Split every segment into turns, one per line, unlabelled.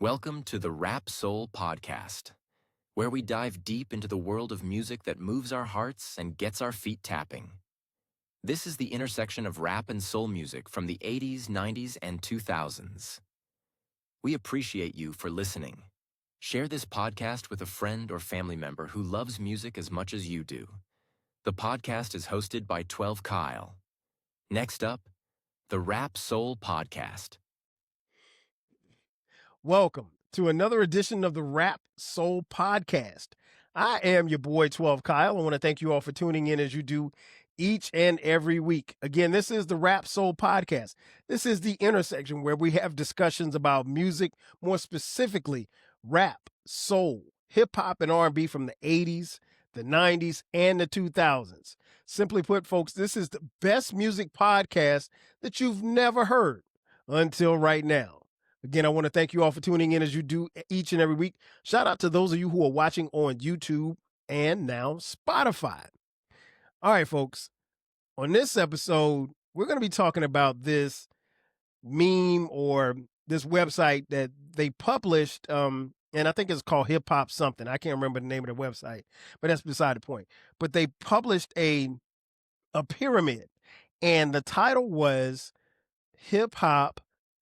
Welcome to the Rap Soul Podcast, where we dive deep into the world of music that moves our hearts and gets our feet tapping. This is the intersection of rap and soul music from the 80s, 90s, and 2000s. We appreciate you for listening. Share this podcast with a friend or family member who loves music as much as you do. The podcast is hosted by 12 Kyle. Next up, the Rap Soul Podcast.
Welcome to another edition of the Rap Soul Podcast. I am your boy 12 Kyle. I want to thank you all for tuning in as you do each and every week. Again, this is the Rap Soul Podcast. This is the intersection where we have discussions about music, more specifically rap, soul, hip hop, and R&B from the 80s, the 90s, and the 2000s. Simply put, folks, this is the best music podcast that you've never heard until right now. Again, I want to thank you all for tuning in as you do each and every week. Shout out to those of you who are watching on YouTube and now Spotify. All right, folks. On this episode, we're going to be talking about this meme or this website that they published, and I think it's called Hip Hop something. I can't remember the name of the website, but that's beside the point. But they published a pyramid, and the title was Hip Hop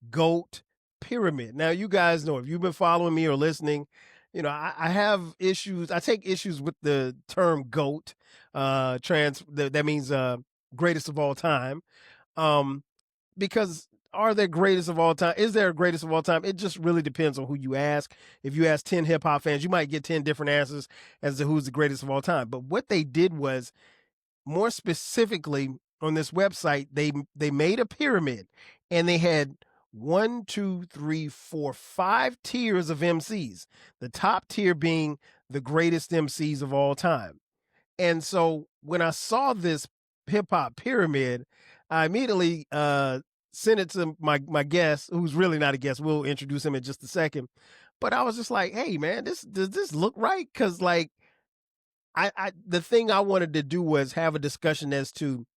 GOAT Pyramid. Now, you guys know, if you've been following me or listening, you know, I have issues. I take issues with the term GOAT, that means greatest of all time. Because are there greatest of all time? Is there a greatest of all time? It just really depends on who you ask. If you ask 10 hip hop fans, you might get 10 different answers as to who's the greatest of all time. But what they did was, more specifically on this website, they made a pyramid, and they had 5 tiers of MCs. The top tier being the greatest MCs of all time. And so when I saw this hip hop pyramid, I immediately sent it to my guest, who's really not a guest. We'll introduce him in just a second. But I was just like, hey man, does this look right? Because like the thing I wanted to do was have a discussion as to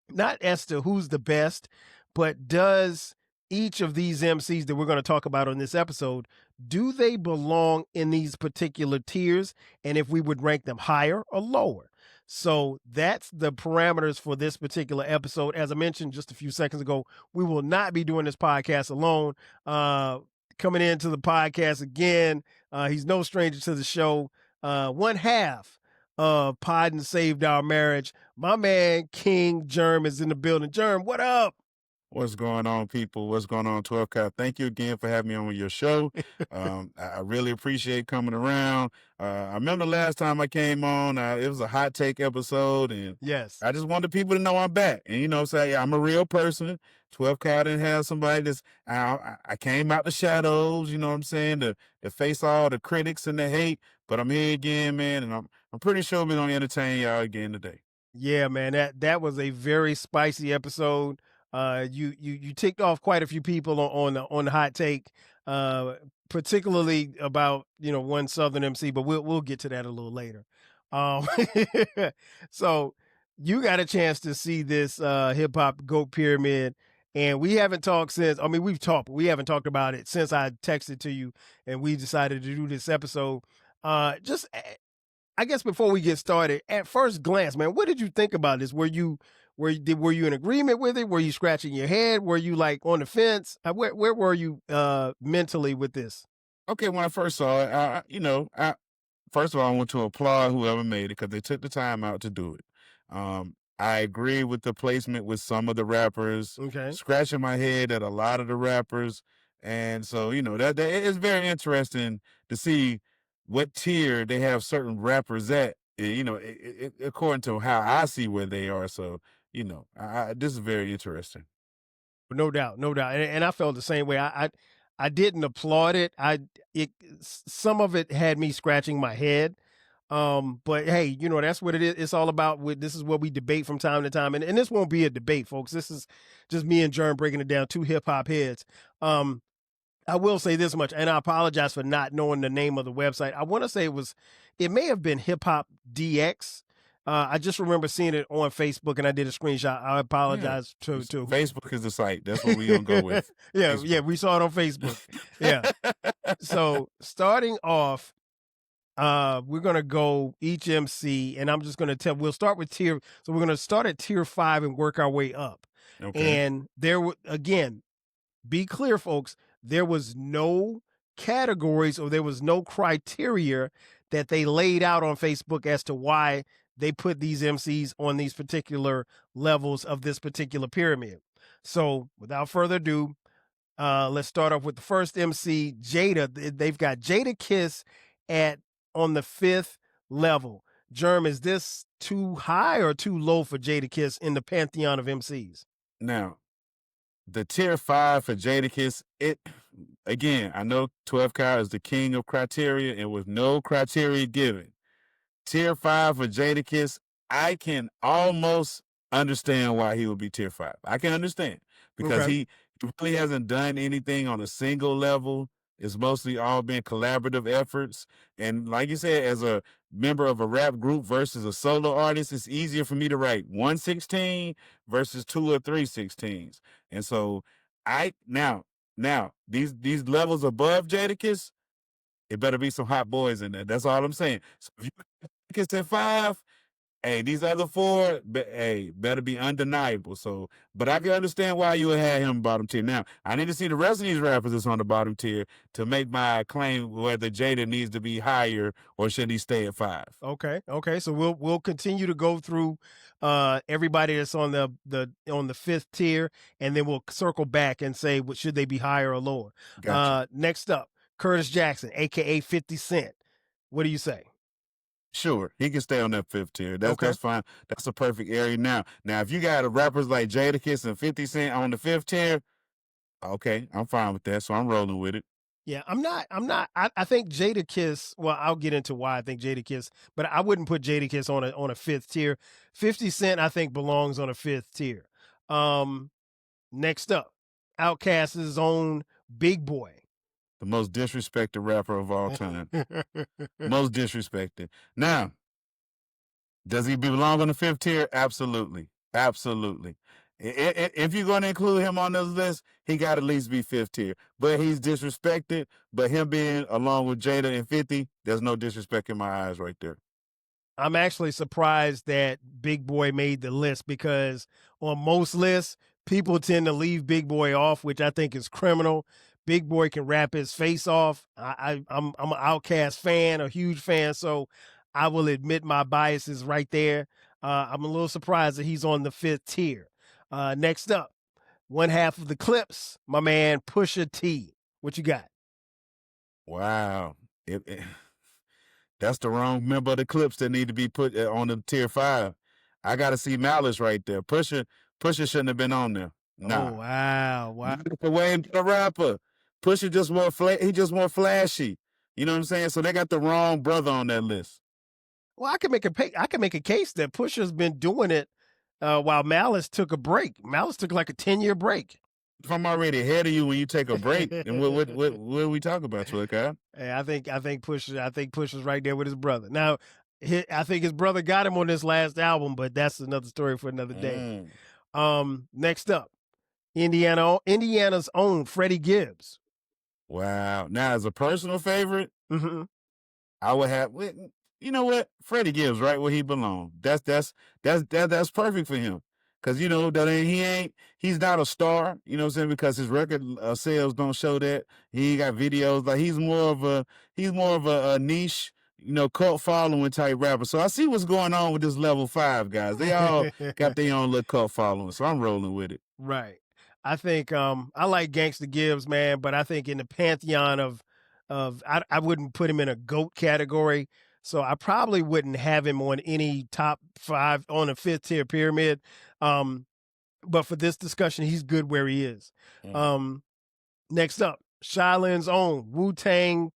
not as to who's the best, but does each of these MCs that we're going to talk about on this episode, do they belong in these particular tiers? And if we would rank them higher or lower? So that's the parameters for this particular episode. As I mentioned just a few seconds ago, we will not be doing this podcast alone. Coming into the podcast again, he's no stranger to the show. One half of Pod and Saved Our Marriage. My man, King Jerm, is in the building. Jerm, what up?
What's going on, people? What's going on, 12 Cal? Thank you again for having me on your show. I really appreciate coming around. I remember the last time I came on, it was a hot take episode, and
yes,
I just wanted people to know I'm back. And, you know, say I'm a real person. 12 Cal didn't have somebody that's, I came out the shadows, you know what I'm saying, to face all the critics and the hate. But I'm here again, man, and I'm pretty sure we're going to entertain y'all again today.
Yeah, man, that was a very spicy episode. You ticked off quite a few people on the hot take, particularly about, you know, one Southern MC, but we'll get to that a little later. So you got a chance to see this hip hop GOAT pyramid, and we haven't talked since. I mean, we've talked, but we haven't talked about it since I texted to you, and we decided to do this episode. Just, I guess before we get started, at first glance, man, what did you think about this? Were you in agreement with it? Were you scratching your head? Were you like on the fence? Where were you mentally with this?
Okay, when I first saw it, first of all, I want to applaud whoever made it because they took the time out to do it. I agree with the placement with some of the rappers.
Okay,
scratching my head at a lot of the rappers, and so that is very interesting to see what tier they have certain rappers at. According to how I see where they are. So this is very interesting.
no doubt, and I felt the same way. I didn't applaud it. Some of it had me scratching my head. But hey, that's what it is. It's all about this is what we debate from time to time. And this won't be a debate, folks. This is just me and Jerm breaking it down, two hip hop heads. I will say this much, and I apologize for not knowing the name of the website. I want to say it may have been Hip Hop DX. I just remember seeing it on Facebook, and I did a screenshot. I apologize to
Facebook is the site. That's what we're gonna go with.
Yeah, we saw it on Facebook. Yeah. So starting off, we're gonna go each MC, and I'm just gonna tell. We'll start with tier. So we're gonna start at tier 5 and work our way up.
Okay.
And again, be clear, folks. There was no categories or there was no criteria that they laid out on Facebook as to why they put these MCs on these particular levels of this particular pyramid. So without further ado, let's start off with the first MC, Jada. They've got Jada Kiss on the 5th level. Jerm, is this too high or too low for Jada Kiss in the pantheon of MCs?
Now, the tier 5 for Jadakiss, again, I know 12 Kyle is the king of criteria, and with no criteria given, tier 5 for Jadakiss, I can almost understand why he would be tier 5. I can understand because he really hasn't done anything on a single level. It's mostly all been collaborative efforts. And like you said, as a member of a rap group versus a solo artist, it's easier for me to write 116 versus 2 or 3 16s. And so now these levels above Jadakiss, it better be some hot boys in there. That's all I'm saying. So if you Jadakiss at 5, hey, these other 4, better be undeniable. So, but I can understand why you would have him bottom tier. Now, I need to see the rest of these rappers that's on the bottom tier to make my claim whether Jada needs to be higher or should he stay at 5.
Okay. So we'll continue to go through everybody that's on the 5th tier, and then we'll circle back and say should they be higher or lower.
Gotcha.
Next up, Curtis Jackson, aka 50 Cent. What do you say?
Sure, he can stay on that 5th tier. That's fine. That's a perfect area. Now, if you got rappers like Jadakiss and 50 Cent on the 5th tier, okay, I'm fine with that. So I'm rolling with it.
Yeah, I'm not. I think Jadakiss. Well, I'll get into why I think Jadakiss, but I wouldn't put Jadakiss on a 5th tier. 50 Cent, I think, belongs on a 5th tier. Next up, Outkast's own Big Boy.
The most disrespected rapper of all time. Most disrespected. Now, does he belong on the 5th tier? Absolutely. Absolutely. If you're going to include him on this list, he got at least be 5th tier. But he's disrespected. But him being along with Jada and 50, there's no disrespect in my eyes right there.
I'm actually surprised that Big Boy made the list because on most lists, people tend to leave Big Boy off, which I think is criminal. Big Boy can rap his face off. I'm an Outkast fan, a huge fan, so I will admit my biases right there. I'm a little surprised that he's on the 5th tier. Next up, one half of the Clips, my man Pusha T. What you got?
Wow. That's the wrong member of the Clips that need to be put on the tier 5. I got to see Malice right there. Pusha shouldn't have been on there. Nah.
Oh, wow.
The way the rapper. Pusha just more flashy. You know what I'm saying? So they got the wrong brother on that list.
Well, I can make a case that Pusha's been doing it while Malice took a break. Malice took like a 10-year break.
If I'm already ahead of you when you take a break, then what are we talking about, Twilka?
Hey, I think Pusha's right there with his brother. Now, I think his brother got him on this last album, but that's another story for another day. Next up, Indiana's own Freddie Gibbs.
Wow. Now, as a personal favorite, I would have. You know what? Freddie Gibbs right where he belongs. That's perfect for him. Cause you know that he's not a star, you know what I'm saying? Because his record sales don't show that. He ain't got videos. Like he's more of a niche, you know, cult following type rapper. So I see what's going on with this level 5 guys. They all got their own little cult following. So I'm rolling with it.
Right. I think I like Gangsta Gibbs, man, but I think in the pantheon of I wouldn't put him in a GOAT category. So I probably wouldn't have him on any top 5 on a 5th tier pyramid. But for this discussion, he's good where he is. Next up, Shaolin's own Wu-Tang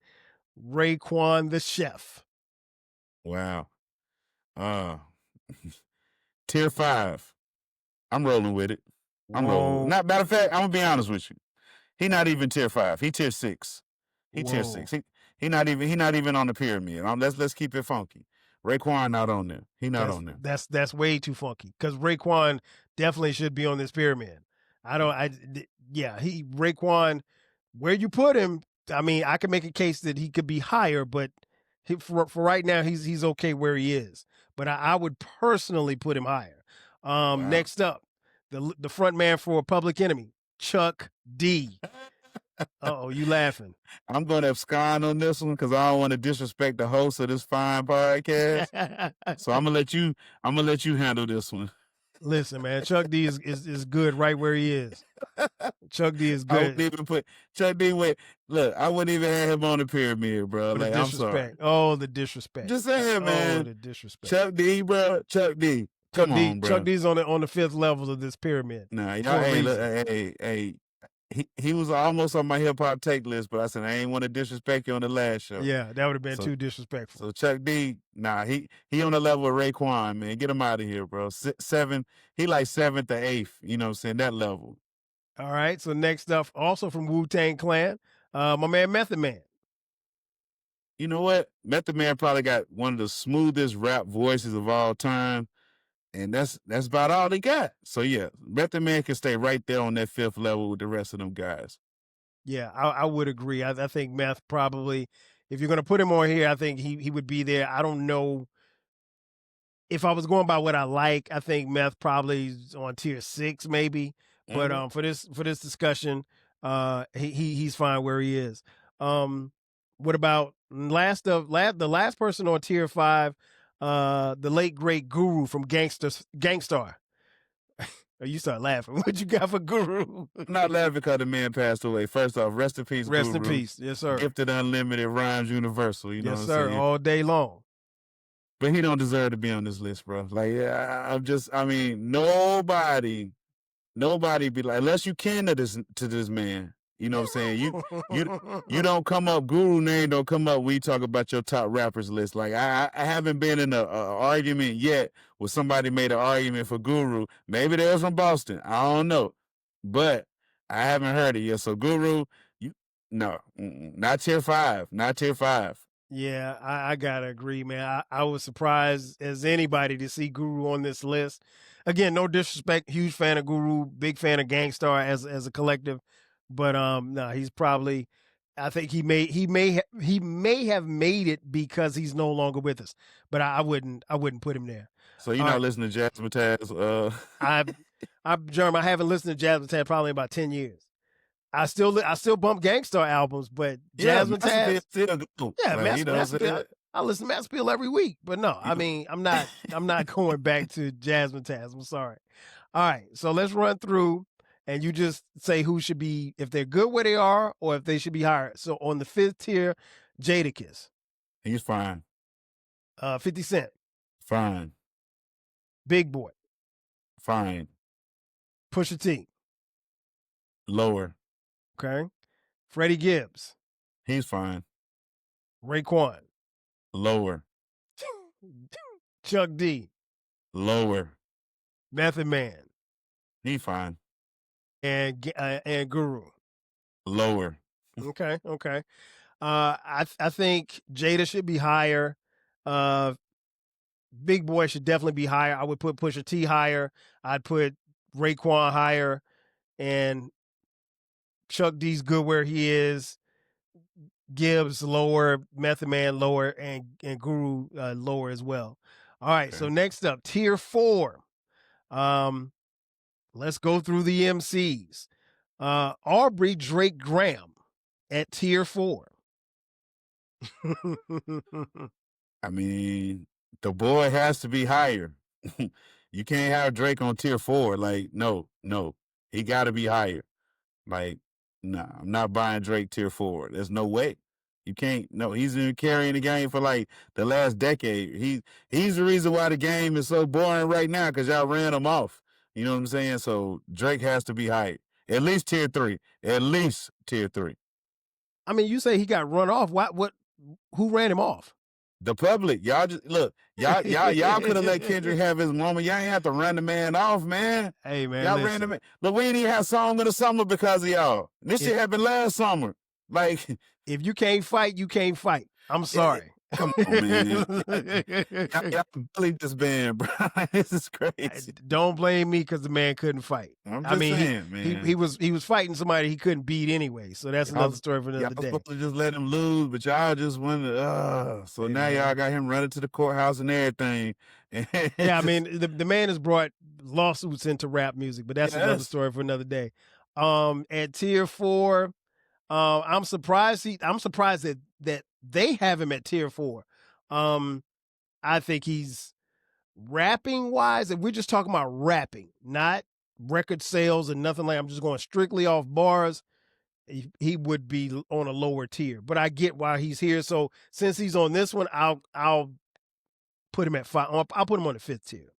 Raekwon the Chef.
Wow. Tier 5. I'm rolling with it. Rolling. Matter of fact, I'm gonna be honest with you. He not even tier 5. He tier 6. Tier 6. He not even on the pyramid. Let's keep it funky. Raekwon not on there. He not on there.
That's way too funky because Raekwon definitely should be on this pyramid. Raekwon, where you put him, I mean, I can make a case that he could be higher, but for right now, he's okay where he is. But I would personally put him higher.
Wow.
Next up, the front man for Public Enemy, Chuck D. Oh, you laughing?
I'm going to abscond on this one because I don't want to disrespect the host of this fine podcast. So I'm gonna let you handle this one.
Listen, man, Chuck D is good right where he is. Chuck D is good.
I wouldn't even put Chuck D. Look, I wouldn't even have him on the pyramid, bro.
Like, I'm sorry. Oh, the disrespect.
Just saying, man.
Oh, the disrespect.
Chuck D, bro. Chuck D. Come on, bro.
Chuck D's on the fifth level of this pyramid.
Nah, y'all. Hey. He was almost on my hip hop take list, but I said I ain't want to disrespect you on the last show.
Yeah, that would have been too disrespectful.
So Chuck D, nah, he on the level of Raekwon, man. Get him out of here, bro. 7, he like 7th or 8th. You know what I'm saying? That level.
All right. So next up, also from Wu-Tang Clan, my man Method Man.
You know what? Method Man probably got one of the smoothest rap voices of all time. And that's about all he got. So yeah, Method Man can stay right there on that 5th level with the rest of them guys.
Yeah, I would agree. I think Meth probably, if you're going to put him on here, I think he would be there. I don't know if I was going by what I like. I think Meth probably is on tier 6 maybe. But for this discussion, he's fine where he is. What about the last person on tier 5? The late great Guru from Gangstar. You start laughing. What you got for Guru?
I'm not laughing because the man passed away. First off, rest in peace,
Rest
Guru.
in peace. Yes, sir.
Gifted, unlimited, rhymes universal. You know what I'm saying?
Yes, sir. All day long.
But he don't deserve to be on this list, bro. Like, nobody be like, unless you can to this man. You know what I'm saying? You don't come up, Guru name don't come up when you talk about your top rappers list. Like, I haven't been in a argument yet where somebody made an argument for Guru. Maybe they was from Boston. I don't know. But I haven't heard it yet. So Guru, not tier 5. Not tier 5.
Yeah, I gotta agree, man. I was surprised as anybody to see Guru on this list. Again, no disrespect, huge fan of Guru, big fan of Gangstar as a collective. But no, he's probably. I think he may have made it because he's no longer with us. But I wouldn't put him there.
So you're not listening to Jasmine Taz?
Jerm, I haven't listened to Jasmine Taz probably in about 10 years. I still bump Gangstar albums, but Jasmine Taz. I listen to Masterpill every week. But no, I mean I'm not going back to Jasmine Taz. I'm sorry. All right, so let's run through. And you just say who should be, if they're good where they are, or if they should be higher. So on the 5th tier, Jadakiss.
He's fine.
50 Cent.
Fine.
Big Boy.
Fine.
Pusha T.
Lower.
Okay. Freddie Gibbs.
He's fine.
Raekwon.
Lower.
Chuck D. Lower. Method Man.
He's fine.
And Guru.
Lower.
Okay. I think Jada should be higher. Big Boy should definitely be higher. I would put Pusha T higher. I'd put Raekwon higher, and Chuck D's good where he is. Gibbs lower, Method Man lower, and Guru lower as well. All right. Okay. So next up, tier 4. Let's go through the MCs. Aubrey Drake Graham at tier 4.
I mean, the boy has to be higher. You can't have Drake on tier 4. Like, no. He got to be higher. Like, nah, I'm not buying Drake tier 4. There's no way. You can't. No, he's been carrying the game for like the last decade. He's the reason why the game is so boring right now because y'all ran him off. You know what I'm saying? So Drake has to be high. At least tier 3. At least tier 3.
I mean, you say he got run off. Who ran him off?
The public. Y'all just look. Y'all could have let Kendrick have his moment. Y'all ain't have to run the man off, man.
Hey, man.
Y'all ran the man. Look, we didn't even have Song of the Summer because of y'all. This shit happened last summer. Like,
if you can't fight, you can't fight. I'm sorry.
Come on, man. Y'all delete this band, bro. This is crazy.
Don't blame me because the man couldn't fight.
I'm
I
just
mean,
saying,
he
man.
was fighting somebody he couldn't beat anyway. So that's
Y'all,
another story for
y'all
another day.
supposed to just let him lose, but y'all just wanted. So
Hey,
now
man.
y'all got him running to the courthouse and everything.
Yeah, I mean, the man has brought lawsuits into rap music, but that's another
Yes.
story for another day. At tier 4, I'm surprised that they have him at tier 4. I think he's rapping wise, if we're just talking about rapping, not record sales and nothing like. I'm just going strictly off bars. He would be on a lower tier, but I get why he's here. So since he's on this one, I'll put him at 5. I'll put him on the 5th tier.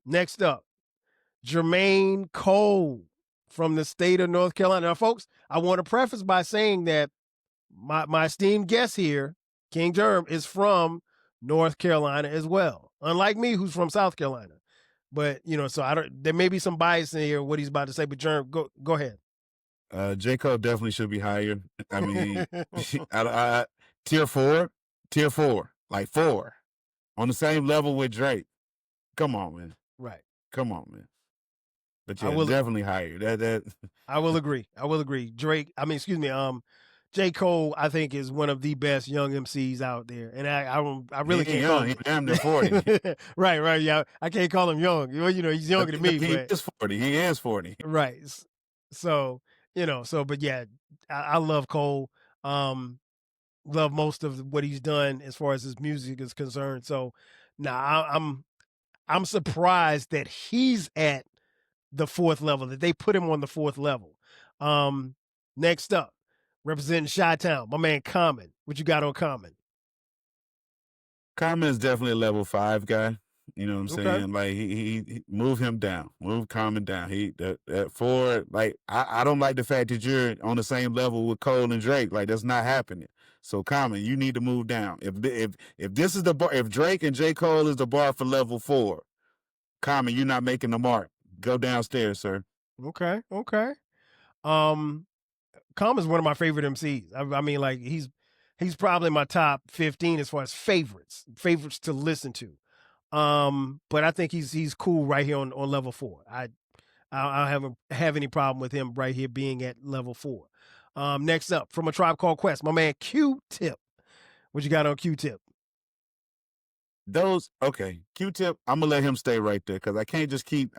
Next up, Jermaine Cole from the state of North Carolina. Now, folks, I want to preface by saying that my esteemed guest here, King Jerm, is from North Carolina as well. Unlike me, who's from South Carolina. But so I don't. There may be some bias in here what he's about to say. But Jerm, go ahead.
J. Cole definitely should be higher. I mean, tier 4, like 4, on the same level with Drake. Come on, man.
Right.
Come on, man. But
I
yeah,
will-
definitely higher. That
I will agree. Drake. J. Cole, I think, is one of the best young MCs out there, and I really can't call him.
He's damn near 40.
right. Yeah, I can't call him young. He's younger than me.
He is 40. He is 40.
Right. So but yeah, I love Cole. Love most of what he's done as far as his music is concerned. So now I'm surprised that he's at the 4th level, that they put him on the 4th level. Next up, representing Chi-Town, my man Common. What you got on Common?
Common is definitely a level 5 guy. You know what I'm
Okay.
saying? Like he move him down, move Common down. That 4, like I don't like the fact that you're on the same level with Cole and Drake. Like that's not happening. So Common, you need to move down. If this is the bar, if Drake and J. Cole is the bar for level 4, Common, you're not making the mark. Go downstairs, sir.
Okay. Common's one of my favorite MCs. I mean, like he's probably my top 15 as far as favorites to listen to. But I think he's cool right here on level 4. I don't have any problem with him right here being at level 4. Next up, from A Tribe Called Quest, my man Q-Tip. What you got on Q-Tip?
Q-Tip, I'm gonna let him stay right there because I can't just keep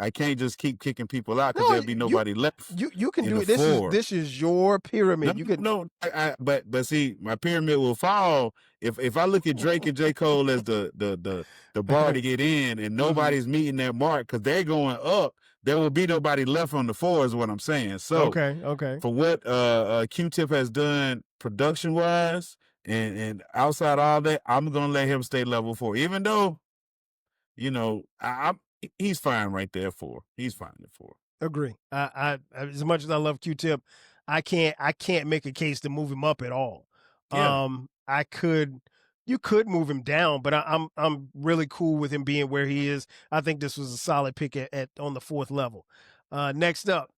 kicking people out because there'll be nobody left.
You can do it. This is your pyramid.
But see, my pyramid will fall if I look at Drake and J. Cole as the bar to get in, and nobody's meeting that mark because they're going up. There will be nobody left on the 4, is what I'm saying. So
okay.
For what Q-Tip has done production wise. And outside all that, I'm gonna let him stay level 4, even though, he's fine right there 4. He's fine at 4.
Agree. I as much as I love Q-Tip, I can't make a case to move him up at all.
Yeah.
You could move him down, but I'm really cool with him being where he is. I think this was a solid pick at on the 4th level. Next up,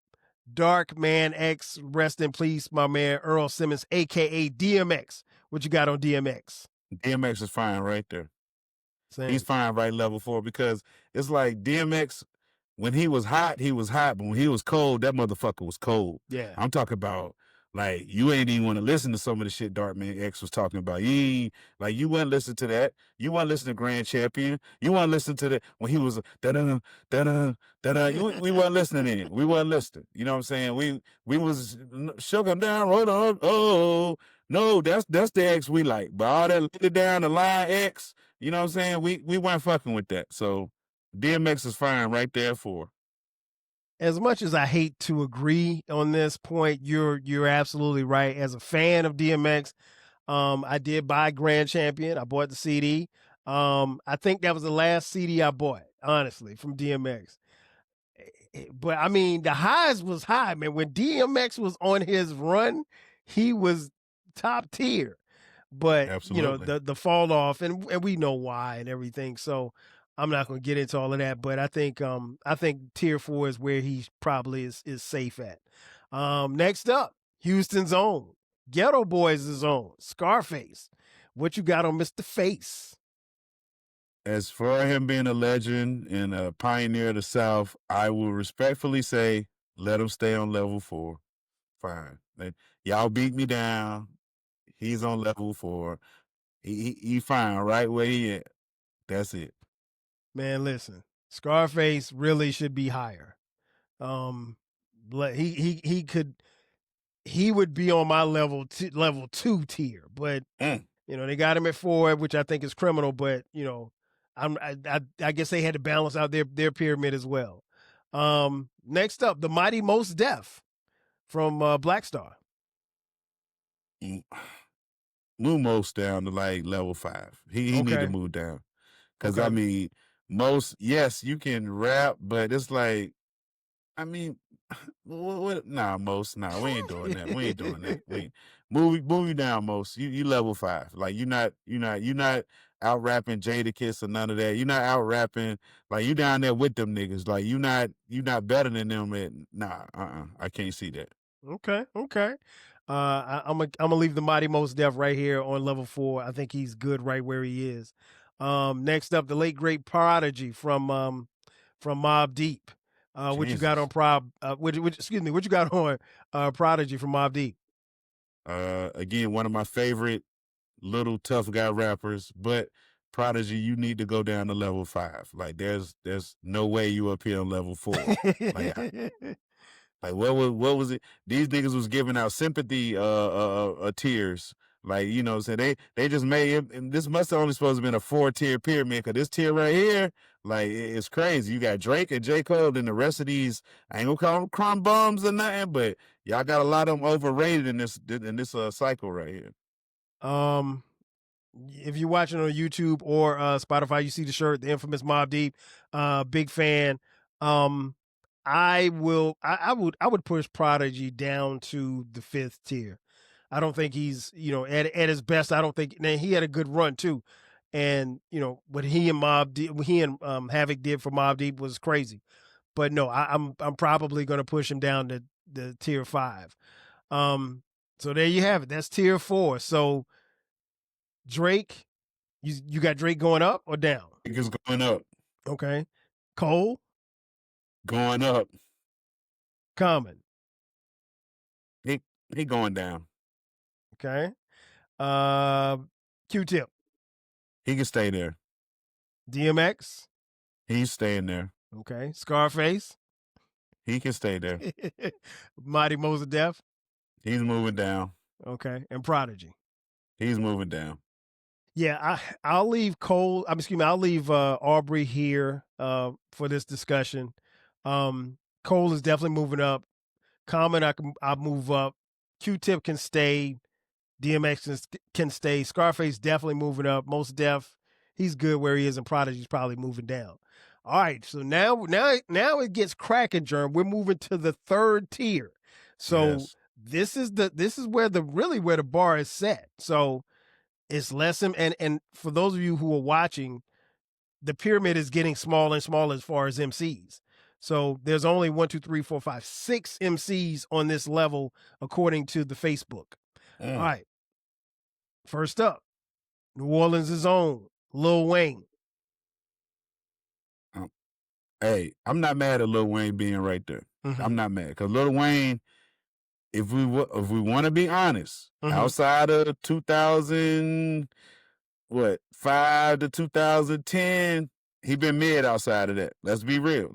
Dark Man X, rest in peace, my man Earl Simmons, aka DMX. What you got on DMX?
DMX is fine right there.
Same.
He's fine right level 4 because it's like DMX, when he was hot, but when he was cold, that motherfucker was cold.
Yeah.
I'm talking about, like, you ain't even want to listen to some of the shit Dark Man X was talking about. You wouldn't listen to that. You want to listen to Grand Champion. You want to listen to when he was da-da, da-da, da-da. We weren't listening to him. We weren't listening. You know what I'm saying? We was shook him down, roll on. Oh, no, that's the X we like. But all that later down the line X, you know what I'm saying? We weren't fucking with that. So DMX is fine right there for.
As much as I hate to agree on this point, you're absolutely right. As a fan of DMX, I did buy Grand Champion. I bought the CD. I think that was the last CD I bought, honestly, from DMX. But I mean, the highs was high, man. When DMX was on his run, he was top tier. But
Absolutely.
the fall off, and we know why and everything. So I'm not going to get into all of that. But I think tier 4 is where he probably is safe at. Next up, Houston's own, Ghetto Boys' own, Scarface. What you got on Mr. Face?
As for him being a legend and a pioneer of the South, I will respectfully say, let him stay on level 4. Fine. Y'all beat me down. He's on level 4. He fine right where he at. That's it.
Man, listen, Scarface really should be higher. He would be on my level 2 tier, but they got him at 4, which I think is criminal. But I guess they had to balance out their pyramid as well. Next up, the Mighty Mos Def from Black Star.
Move Mos down to like level 5. He need to move down. Because I mean, yes, you can rap, but it's like, I mean, nah, Mos, nah, we ain't doing that. We ain't doing that. Move you down, Mos. You level 5. Like you're not out rapping Jadakiss or none of that. You're not out rapping, like you down there with them niggas. Like you not better than them. I can't see that.
Okay. I'm gonna leave the Mighty Mos Def right here on level 4. I think he's good right where he is. Next up, the late great Prodigy from Mobb Deep. What you got on what you got on Prodigy from Mobb Deep?
Again, one of my favorite little tough guy rappers, but Prodigy, you need to go down to level 5. Like there's no way you up here on level 4. Like what was it? These niggas was giving out sympathy tiers. Like, so they just made him, and this must have only supposed to been a 4-tier pyramid, because this tier right here, like, it's crazy. You got Drake and J. Cole, and the rest of these, I ain't gonna call them crumb bums or nothing, but y'all got a lot of them overrated in this cycle right here.
If you're watching on YouTube or Spotify, you see the shirt, the infamous Mobb Deep. Big fan. I would push Prodigy down to the 5th tier. I don't think he's, at his best. I don't think. Now, he had a good run too, and what he and Havoc did for Mobb Deep was crazy. But no, I'm probably going to push him down to the tier 5. So there you have it. That's tier 4. So Drake, you got Drake going up or down?
Drake is going up.
Okay. Cole
going up.
Common.
He going down.
Okay. Q-Tip.
He can stay there.
DMX.
He's staying there.
Okay. Scarface.
He can stay there.
Mighty Mos Def.
He's moving down.
Okay. And Prodigy.
He's moving down.
Yeah, I'll leave Cole. I'll leave Aubrey here for this discussion. Cole is definitely moving up. Common, I'll move up. Q-Tip can stay. DMX can stay. Scarface definitely moving up. Mos Def, he's good where he is, and Prodigy's probably moving down. All right, so now it gets cracking, Jerm. We're moving to the 3rd tier. So
yes.
this is where the bar is set. So it's less, and for those of you who are watching, the pyramid is getting smaller and smaller as far as MCs. So there's only 1, 2, 3, 4, 5, 6 MCs on this level according to the Facebook. All right. First up, New Orleans' own Lil Wayne.
Hey, I'm not mad at Lil Wayne being right there. Mm-hmm. I'm not mad, because Lil Wayne, if we want to be honest, outside of 2005 to 2010, he been mid outside of that. Let's be real.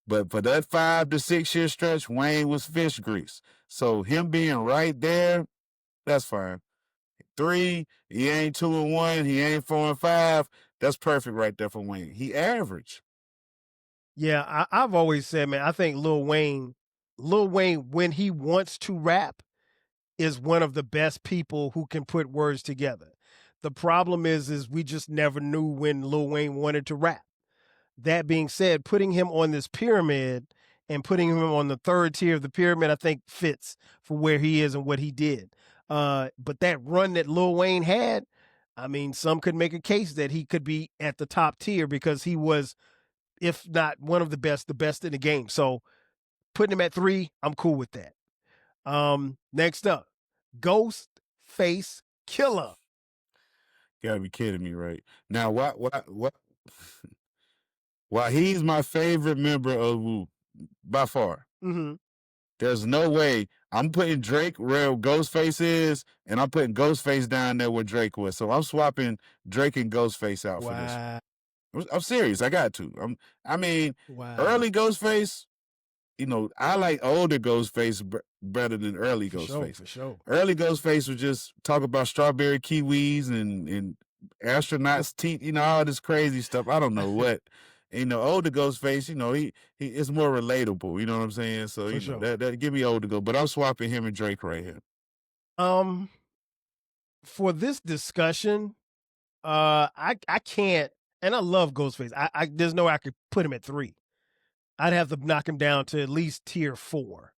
But for that 5 to 6 year stretch, Wayne was fish grease. So him being right there, that's fine. 3, he ain't 2 and 1, he ain't 4 and 5. That's perfect right there for Wayne. He average.
Yeah, I've always said, man, I think Lil Wayne, when he wants to rap, is one of the best people who can put words together. The problem is we just never knew when Lil Wayne wanted to rap. That being said, putting him on this pyramid and putting him on the 3rd tier of the pyramid, I think fits for where he is and what he did. But that run that Lil Wayne had, I mean, some could make a case that he could be at the top tier because he was, if not one of the best in the game. So putting him at 3, I'm cool with that. Next up, Ghostface Killah.
Gotta be kidding me, right? Now, While he's my favorite member of Wu, by far,
Mm-hmm.
there's no way I'm putting Drake where Ghostface is, and I'm putting Ghostface down there where Drake was. So I'm swapping Drake and Ghostface out for this.
Wow.
I'm serious. I got to. I mean,
Wow.
early Ghostface, I like older Ghostface better than early
For sure.
Ghostface.
For sure.
Early Ghostface was just talk about strawberry kiwis and astronauts' teeth, all this crazy stuff. I don't know what. Older Ghostface, he is more relatable. You know what I'm saying? So
For sure.
that give me older Ghost, but I'm swapping him and Drake right here.
For this discussion, I can't, and I love Ghostface. I there's no way I could put him at 3. I'd have to knock him down to at least tier 4.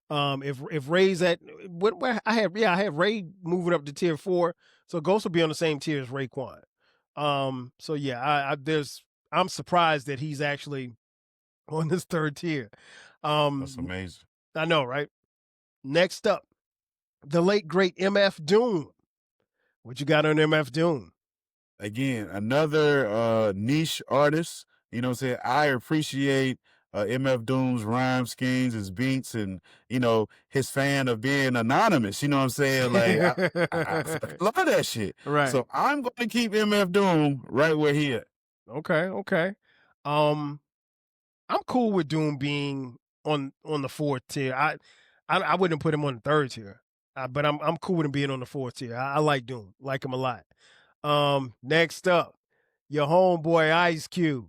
If Ray's at what I have Ray moving up to tier 4, so Ghost will be on the same tier as Raekwon. So yeah, I'm surprised that he's actually on this 3rd tier.
That's amazing.
I know, right? Next up, the late great MF Doom. What you got on MF Doom?
Again, another niche artist. You know what I'm saying? I appreciate MF Doom's rhyme schemes, his beats, and his fan of being anonymous. You know what I'm saying? Like I love that shit.
Right.
So I'm going to keep MF Doom right where he at.
Okay. I'm cool with Doom being on the 4th tier. I wouldn't put him on the 3rd tier, but I'm cool with him being on the 4th tier. I like Doom, like him a lot. Next up, your homeboy Ice Cube.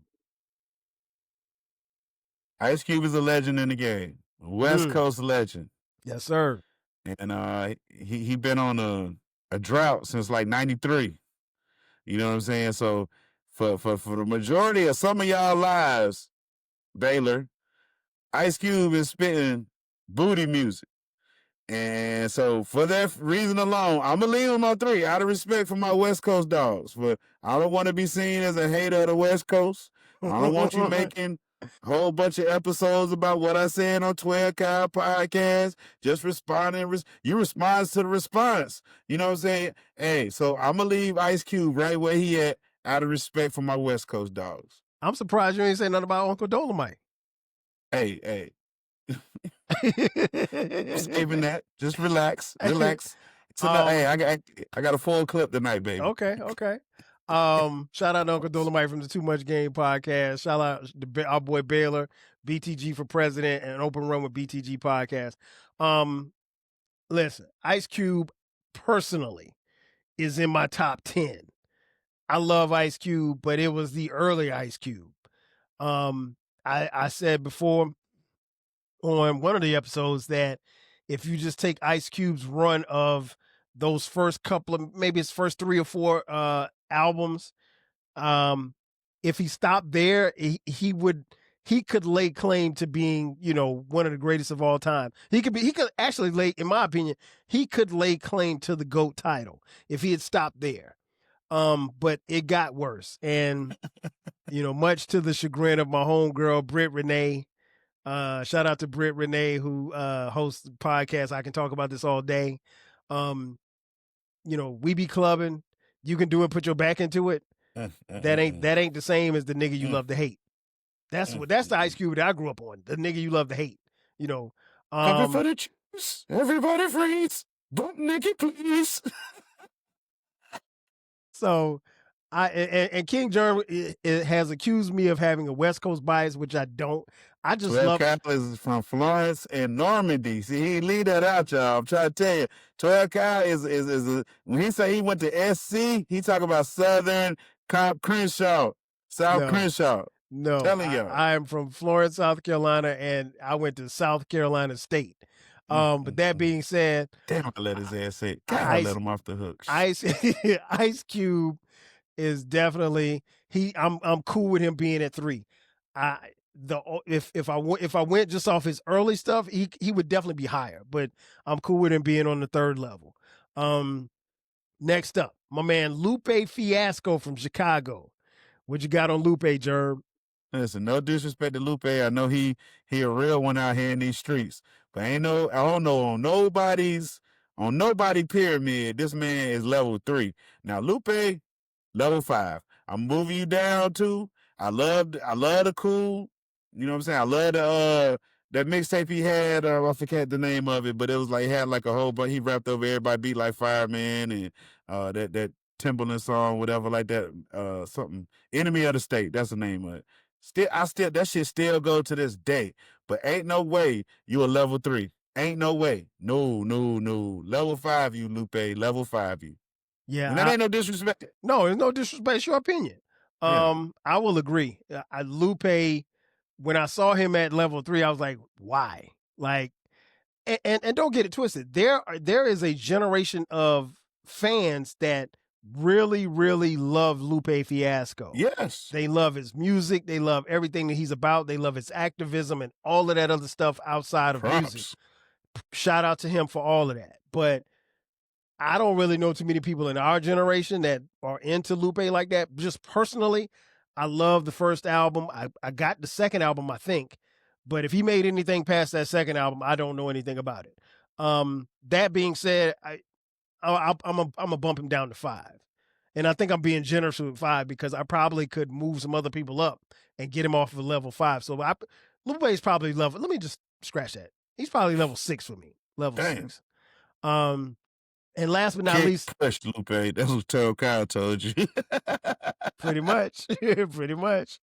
Ice Cube is a legend in the game, West Coast legend.
Yes, sir.
And he been on a drought since like '93. You know what I'm saying? So for the majority of some of y'all lives, Baylor, Ice Cube is spitting booty music. And so for that reason alone, I'm going to leave him on 3 out of respect for my West Coast dogs. But I don't want to be seen as a hater of the West Coast. I don't want you making a whole bunch of episodes about what I said on 12 Kyle podcast. Just responding. You respond to the response. You know what I'm saying? Hey, so I'm going to leave Ice Cube right where he at out of respect for my West Coast dogs.
I'm surprised you ain't saying nothing about Uncle Dolomite.
Hey. I'm saving that. Just relax. Hey, I got a full clip tonight, baby.
Okay. Shout out to Uncle Dolomite from the Too Much Game podcast. Shout out to our boy Baylor, BTG for President, and Open Run with BTG podcast. Listen, Ice Cube personally is in my top 10. I love Ice Cube, but it was the early Ice Cube. I said before on one of the episodes that if you just take Ice Cube's run of those first couple of, maybe his first 3 or 4 albums, if he stopped there, he could lay claim to being, one of the greatest of all time. He could actually lay, in my opinion, he could lay claim to the GOAT title if he had stopped there. But it got worse. And, much to the chagrin of my homegirl, Britt Renee, shout out to Britt Renee, who hosts the podcast. I Can Talk About This All Day. We be clubbing. You can do it, put your back into it. That ain't the same as the nigga you love to hate. That's the Ice Cube that I grew up on. The nigga you love to hate.
Cover for the juice. Everybody freeze. But nigga, please.
So and King Jerm has accused me of having a West Coast bias, which I don't. I just love.
Kyle is from Florence and Normandy. See, he leave that out, y'all. I'm trying to tell you. 12 Kyle is when he say he went to SC, he talk about Southern Crenshaw, Crenshaw.
No,
telling y'all.
I am from Florence, South Carolina, and I went to South Carolina State. But that being said,
damn, I let his ass say, I let him off the hook.
Ice Cube is definitely I'm cool with him being at 3. If I went just off his early stuff, he would definitely be higher. But I'm cool with him being on the 3rd level. Next up, my man Lupe Fiasco from Chicago. What you got on Lupe, Jerm?
Listen, no disrespect to Lupe. I know he a real one out here in these streets. But I don't know on nobody pyramid, this man is level 3. Now, Lupe, level 5. I'm moving you down too. I love the cool. You know what I'm saying? I love the that mixtape he had. I forget the name of it, but it was like he had like a whole bunch. He rapped over everybody, beat like Fireman, and that Timberland song, whatever like that. Something Enemy of the State. That's the name of it. Still that shit still go to this day. But ain't no way you a level 3. Ain't no way. No. Level 5 you, Lupe. Level 5 you.
Yeah,
And that ain't no disrespect.
no, it's no disrespect. It's your opinion.
Yeah.
I will agree. Lupe, when I saw him at level 3, I was like, why? Like, and don't get it twisted. There is a generation of fans that really, really love Lupe Fiasco.
Yes.
They love his music. They love everything that he's about. They love his activism and all of that other stuff outside of music. Shout out to him for all of that. But I don't really know too many people in our generation that are into Lupe like that. Just personally, I love the first album. I got the second album, I think. But if he made anything past that second album, I don't know anything about it. That being said, I'm a bump him down to 5. And I think I'm being generous with 5 because I probably could move some other people up and get him off of level 5. So Lupe is probably level. Let me just scratch that. He's probably level 6 for me. Level 6. And last but not least,
push, Lupe. That's what Kyle told you.
pretty much. Pretty much.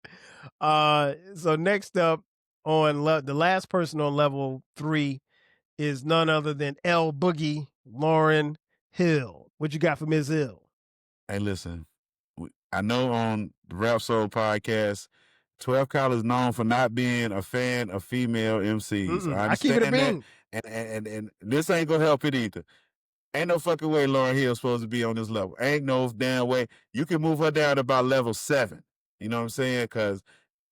So next up on the last person on level 3 is none other than L Boogie, Lauryn Hill. What you got for Ms. Hill?
Hey, listen. I know on the Rap Soul podcast, 12 Kyle is known for not being a fan of female MCs. I
keep it a bean.
And this ain't gonna help it either. Ain't no fucking way Lauryn Hill's supposed to be on this level. Ain't no damn way. You can move her down to about level 7. You know what I'm saying? Because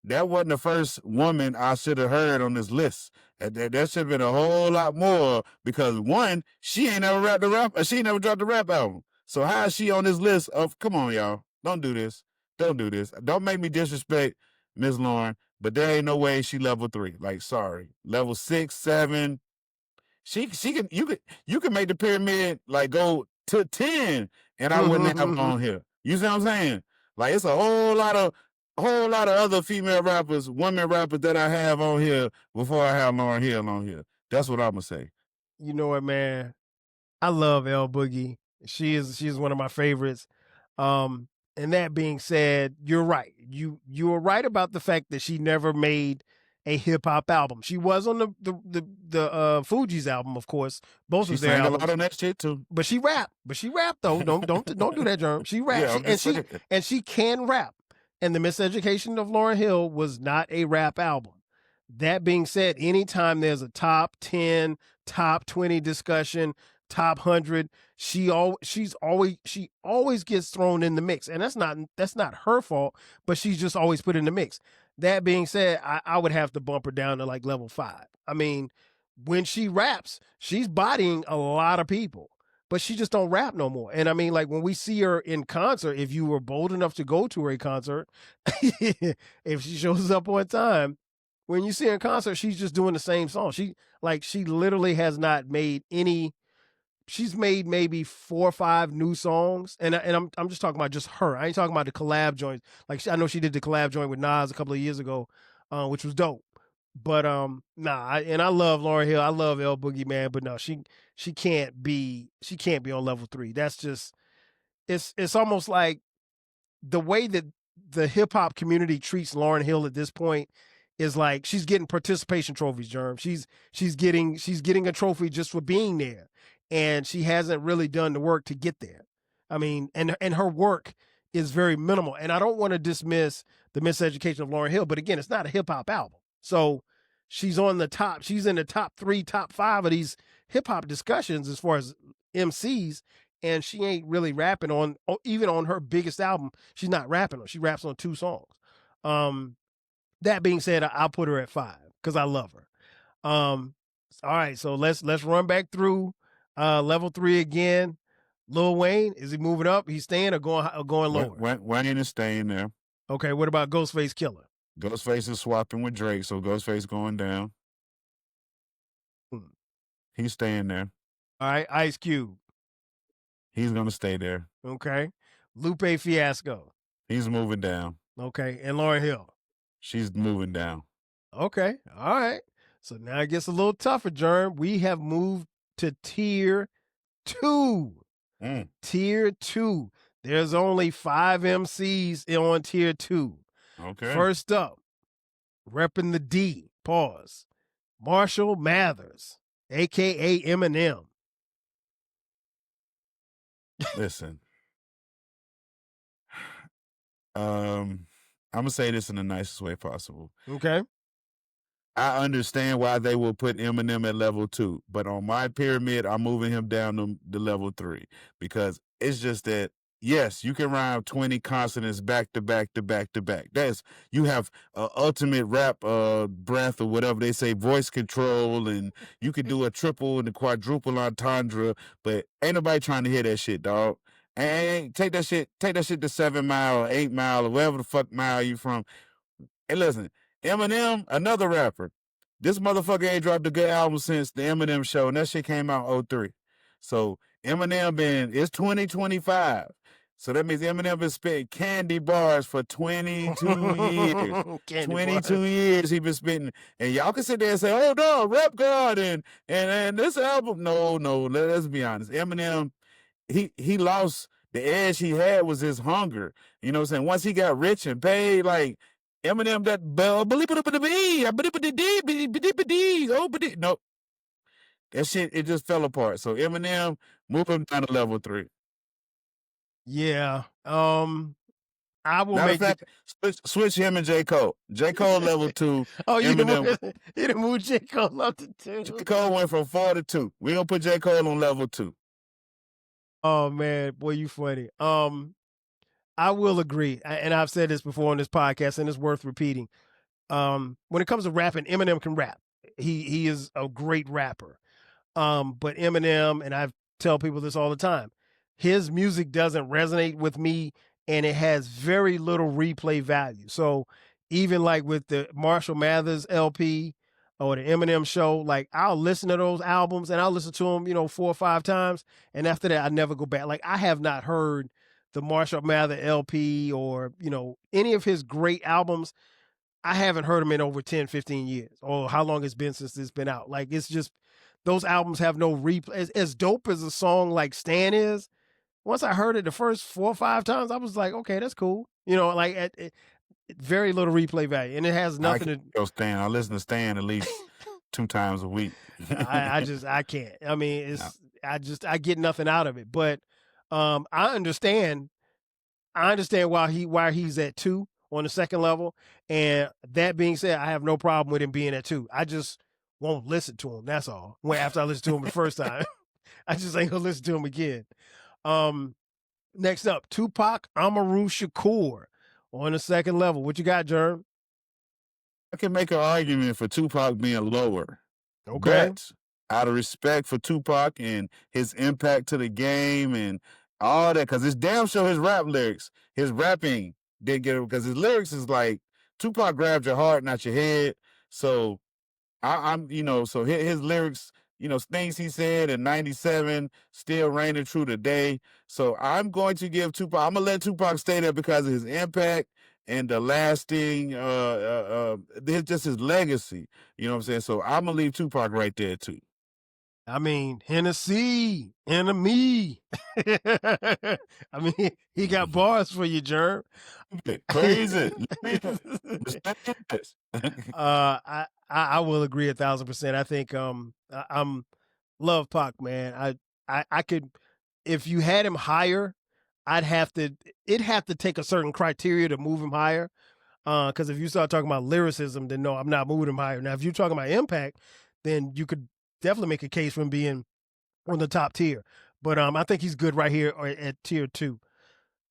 that wasn't the first woman I should have heard on this list. That should have been a whole lot more because one, she ain't never she ain't never dropped a rap album. So how is she on this list of, come on, y'all. Don't do this. Don't do this. Don't make me disrespect Ms. Lauryn, but there ain't no way she level 3. Like, sorry. Level 6, 7. She can you can make the pyramid like go to 10 and I wouldn't have on here. You see what I'm saying? Like it's a whole lot of other female rappers, women rappers that I have on here before I have Lauryn Hill on here. That's what I'm gonna say.
You know what, man? I love L Boogie. She's one of my favorites. And that being said, you're right. You were right about the fact that she never made a hip hop album. She was on the Fugees album, of course. Both of their albums.
She sang a lot on that shit too.
But she rapped. Though. Don't do that, Jerm. She rapped. And she can rap. And The Miseducation of Lauryn Hill was not a rap album. That being said, anytime there's a top 10, top 20 discussion, top 100, she always gets thrown in the mix. And that's not her fault, but she's just always put in the mix. That being said, I would have to bump her down to like level 5. I mean, when she raps, she's bodying a lot of people, but she just don't rap no more. And I mean, like when we see her in concert, if you were bold enough to go to her concert, if she shows up on time, when you see her in concert, she's just doing the same song. She literally has not made any. She's made maybe 4 or 5 new songs, and I'm just talking about just her. I ain't talking about the collab joints. Like I know she did the collab joint with Nas a couple of years ago, which was dope. But I love Lauryn Hill. I love L Boogie, man. But no, she can't be on level 3. That's just it's almost like the way that the hip hop community treats Lauryn Hill at this point is like she's getting participation trophies, Jerm. She's getting a trophy just for being there. And she hasn't really done the work to get there. I mean, and her work is very minimal. And I don't want to dismiss The Miseducation of Lauryn Hill, but again, it's not a hip hop album. So she's in the top 3, top 5 of these hip hop discussions as far as MCs. And she ain't really rapping on, even on her biggest album, she's not rapping on. She raps on 2 songs. That being said, I'll put her at 5 because I love her. All right, so let's run back through level 3 again. Lil Wayne, is he moving up? He's staying or going lower?
Wayne is staying there.
Okay, what about Ghostface Killer?
Ghostface is swapping with Drake, so Ghostface going down. He's staying there.
All right, Ice Cube.
He's gonna stay there.
Okay. Lupe Fiasco.
He's moving down.
Okay. And Lauryn Hill.
She's moving down.
Okay. All right. So now it gets a little tougher, Jerm. We have moved to tier 2. Tier 2. There's only 5 MCs on tier 2.
Okay.
First up, repping the D, pause, Marshall Mathers, a.k.a. Eminem.
Listen. I'm going to say this in the nicest way possible.
Okay.
I understand why they will put Eminem at level 2, but on my pyramid, I'm moving him down to level 3 because it's just that, yes, you can rhyme 20 consonants back to back to back to back. You have ultimate rap breath or whatever they say, voice control, and you can do a triple and a quadruple entendre, but ain't nobody trying to hear that shit, dog. And take that shit to 7 Mile or 8 Mile or wherever the fuck mile you from. Hey, listen. Eminem, another rapper. This motherfucker ain't dropped a good album since the Eminem Show, and that shit came out in 03. So Eminem it's 2025. So that means Eminem been spitting candy bars for 22 years. 22 years he been spitting. And y'all can sit there and say, oh no, Rap God and this album. No, let's be honest. Eminem, he lost the edge he had was his hunger. You know what I'm saying? Once he got rich and paid, like Eminem, that nope. That shit, it just fell apart. So Eminem, move him down to level 3.
Yeah. I will
Matter
make
of fact, switch him and J. Cole. J. Cole level 2.
Oh, you
Eminem.
didn't move J. Cole up to 2.
J. Cole went from 4 to 2. We're gonna put J. Cole on level 2.
Oh man, boy, you funny. I will agree, and I've said this before on this podcast, and it's worth repeating. When it comes to rapping, Eminem can rap. He is a great rapper. But Eminem, and I tell people this all the time, his music doesn't resonate with me, and it has very little replay value. So even like with the Marshall Mathers LP or the Eminem Show, like I'll listen to those albums and I'll listen to them, 4 or 5 times, and after that I never go back. Like I have not heard the Marshall Mathers LP or any of his great albums. I haven't heard them in over 10, 15 years, or how long it's been since it's been out. Like it's just those albums have no replay. As dope as a song like Stan is, once I heard it the first 4 or 5 times, I was like, okay, that's cool. Very little replay value, and it has nothing to
go Stan. I listen to Stan at least 2 times a week.
I can't. I mean, I get nothing out of it. But I understand why he's at 2 on the second level. And that being said, I have no problem with him being at 2. I just won't listen to him. That's all. After I listen to him the first time, I just ain't gonna listen to him again. Next up, Tupac Amaru Shakur on the second level. What you got, Jerm?
I can make an argument for Tupac being lower.
Okay.
But out of respect for Tupac and his impact to the game and all that, because it's damn sure his rap lyrics, his rapping didn't get it, because his lyrics is like Tupac grabbed your heart, not your head. So I'm so his lyrics, things he said in 97 still raining true today. So I'm going to give Tupac, I'm gonna let Tupac stay there because of his impact and the lasting just his legacy. You know what I'm saying? So I'm gonna leave Tupac right there too.
I mean, Hennessy, enemy. I mean, he got bars for you, Jerm.
Crazy.
I will agree 1,000%. I think I'm love Pac, man. I could, if you had him higher, it'd have to take a certain criteria to move him higher. Because if you start talking about lyricism, then no, I'm not moving him higher. Now, if you're talking about impact, then you could definitely make a case for him being on the top tier. But I think he's good right here at tier 2.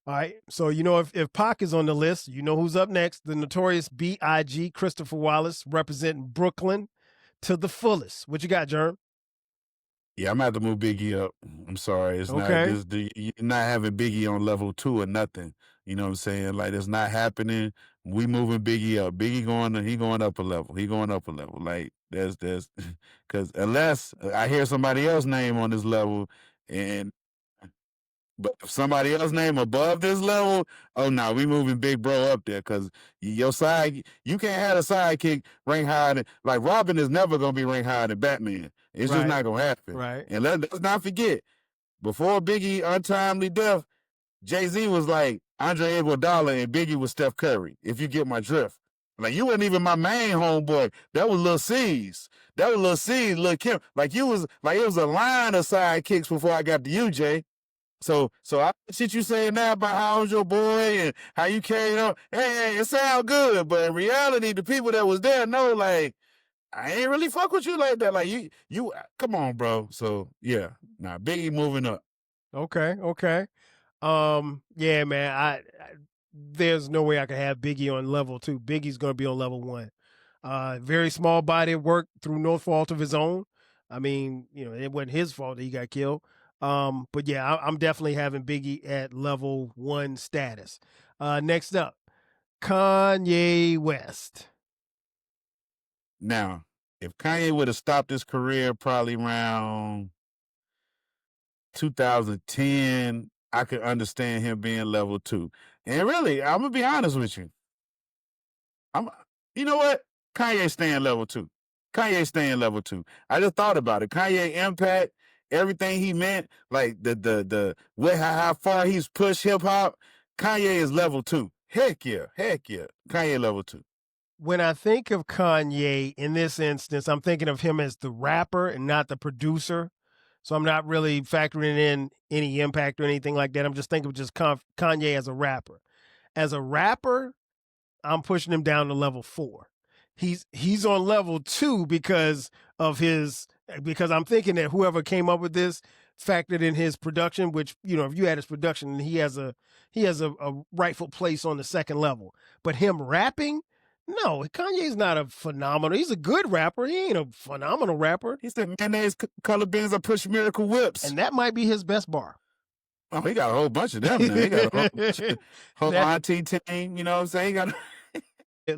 All right. So, if Pac is on the list, you know who's up next. The notorious B.I.G. Christopher Wallace, representing Brooklyn to the fullest. What you got, Jerm?
Yeah, I'm going to have to move Biggie up. I'm sorry. It's
okay.
You're not having Biggie on level 2 or nothing. You know what I'm saying? Like, it's not happening. We moving Biggie up. Biggie he going up a level. He going up a level. Like, there's because unless I hear somebody else's name on this level, and But if somebody else name above this level, oh no, we moving Big Bro up there because your side, you can't have a sidekick rank higher than, like Robin is never gonna be ranked higher than Batman. It's just not gonna happen.
Right.
And let's not forget, before Biggie untimely death, Jay-Z was like Andre Iguodala and Biggie was Steph Curry. If you get my drift. Like you wasn't even my main homeboy. That was Lil C's. That was Lil C's, Lil Kim. Like you was like it was a line of sidekicks before I got to you, Jay. So I shit you saying now about how I was your boy and how you carried on. Hey, it sound good, but in reality, the people that was there know like I ain't really fuck with you like that. Like you come on, bro. So yeah, nah, Biggie moving up.
Okay. Yeah, man. I there's no way I could have Biggie on level 2. Biggie's gonna be on level 1. Very small body of work through no fault of his own. I mean, it wasn't his fault that he got killed. But yeah, I'm definitely having Biggie at level 1 status. Next up, Kanye West.
Now, if Kanye would have stopped his career probably around 2010, I could understand him being level 2. And really, I'm gonna be honest with you. You know what? Kanye staying level 2. Kanye staying level 2. I just thought about it. Kanye impact, everything he meant, like how far he's pushed hip hop. Kanye is level 2. Heck yeah. Kanye level 2.
When I think of Kanye in this instance, I'm thinking of him as the rapper and not the producer. So I'm not really factoring in any impact or anything like that. I'm just thinking of just Kanye as a rapper. As a rapper, I'm pushing him down to level 4. He's on level 2 because I'm thinking that whoever came up with this factored in his production, which, if you add his production, he has a rightful place on the second level. But him rapping, no, Kanye's not a phenomenal. He's a good rapper. He ain't a phenomenal rapper.
He said mayonnaise color beans, I push miracle whips.
And that might be his best bar.
Oh, he got a whole bunch of them now. He got a whole bunch of whole auntie team, you know what I'm saying? He got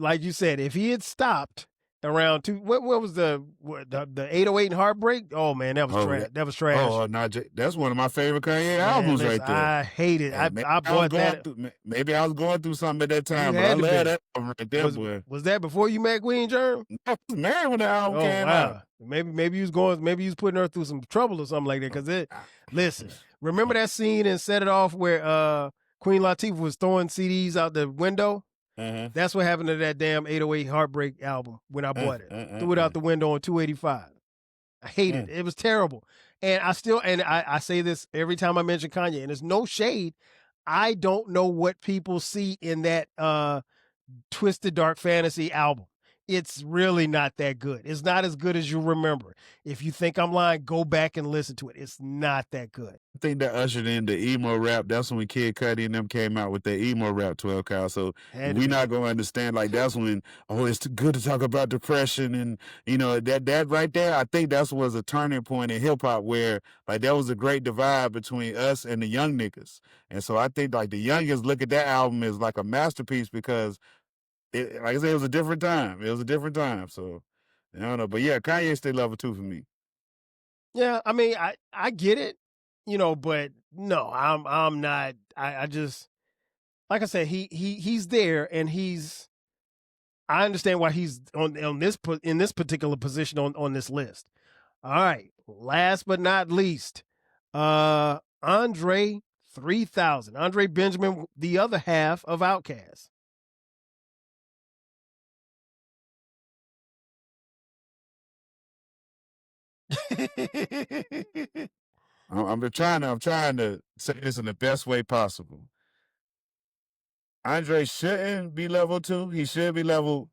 like you said, if he had stopped around what was the 808 and Heartbreak? Oh man, that was trash. That was trash.
Oh no, that's one of my favorite Kanye albums right there.
I hate it. I bought that.
Maybe I was going through something at that time, but I love that album right there, boy.
Was that before you met King Jerm?
I was married when the album came out.
Maybe you was putting her through some trouble or something like that. Because listen, remember that scene in Set It Off where Queen Latifah was throwing CDs out the window?
Uh-huh.
That's what happened to that damn 808 Heartbreak album when I bought it. Threw it out the window on 285. I hated it. It was terrible. And I say this every time I mention Kanye, and there's no shade. I don't know what people see in that Twisted Dark Fantasy album. It's really not that good. It's not as good as you remember. If you think I'm lying, go back and listen to it. It's not that good.
I think that ushered in the emo rap. That's when Kid Cudi and them came out with their emo rap 12 Cal. So we not going to understand. Like, that's when, it's good to talk about depression. And, that right there, I think that was a turning point in hip hop where, like, there was a great divide between us and the young niggas. And so I think, like, the youngest look at that album as like a masterpiece because, like I said, it was a different time. So, I don't know. But yeah, Kanye stay level 2 for me.
Yeah, I mean, I get it, but no, I'm not. I just, like I said, he's there, and I understand why he's in this particular position on this list. All right, last but not least, Andre 3000, Andre Benjamin, the other half of Outkast.
I'm trying to say this in the best way possible. Andre shouldn't be level 2. He should be level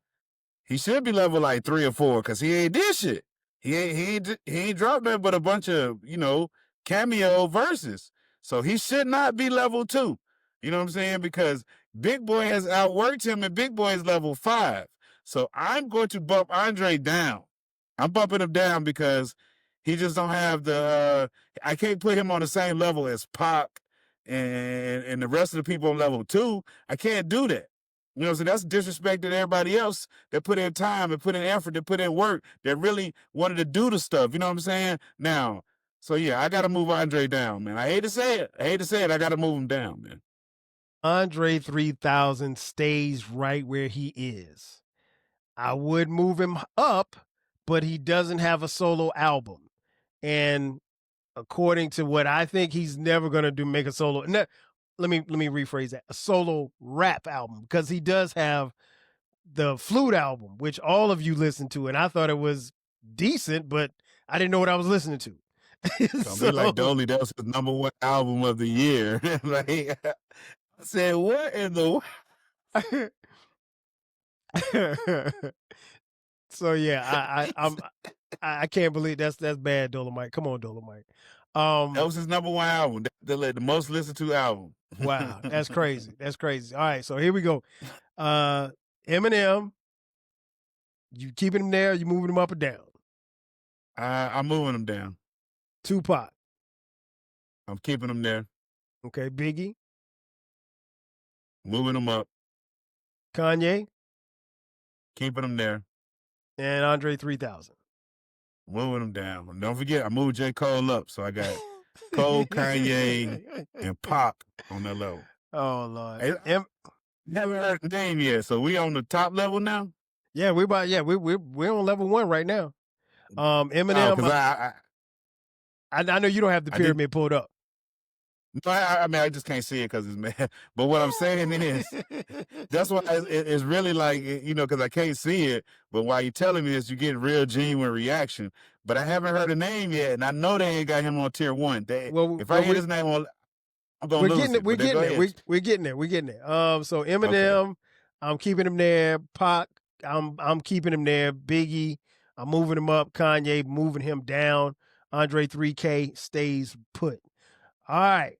like 3 or 4 because he ain't did shit. He ain't dropped nothing but a bunch of cameo verses. So he should not be level 2. You know what I'm saying? Because Big Boy has outworked him, and Big Boy is level 5. So I'm going to bump Andre down. I'm bumping him down because he just don't have I can't put him on the same level as Pac and the rest of the people on level 2. I can't do that. You know what I'm saying? That's disrespecting everybody else that put in time and put in effort, that put in work, that really wanted to do the stuff. You know what I'm saying? Now, So yeah, I gotta move Andre down, man. I hate to say it. I gotta move him down, man.
Andre 3000 stays right where he is. I would move him up, but he doesn't have a solo album. And according to what I think, he's never gonna make a solo. No, let me rephrase that: a solo rap album, because he does have the flute album, which all of you listened to, and I thought it was decent, but I didn't know what I was listening to.
Don't be like Dolly. That was his #1 album of the year. Like, I said, what in the?
So yeah, I can't believe that's bad, Dolomite. Come on, Dolomite.
That was his #1 album. The most listened to album.
Wow, that's crazy. That's crazy. All right, so here we go. Eminem, you keeping him there? You moving him up or down?
I'm moving him down.
Tupac,
I'm keeping him there.
okay. Biggie,
Moving him up.
Kanye,
Keeping him there.
and Andre 3000.
Moving him down. And don't forget, I moved J. Cole up, so I got Cole, Kanye, and Pac on that level.
Oh Lord.
Hey, haven't heard the name yet, so we on the top level now.
Yeah, we're on level 1 right now. Eminem.
Oh,
I know you don't have the pyramid pulled up.
No, I mean, I just can't see it because it's mad. But what I'm saying is, that's why it's really like, because I can't see it. But while you're telling me this, you get real genuine reaction. But I haven't heard a name yet, and I know they ain't got him on tier 1. If I hear his name on, I'm gonna lose it.
We're getting there. We're getting there. So Eminem, okay. I'm keeping him there. Pac, I'm keeping him there. Biggie, I'm moving him up. Kanye, moving him down. Andre 3K stays put. All right.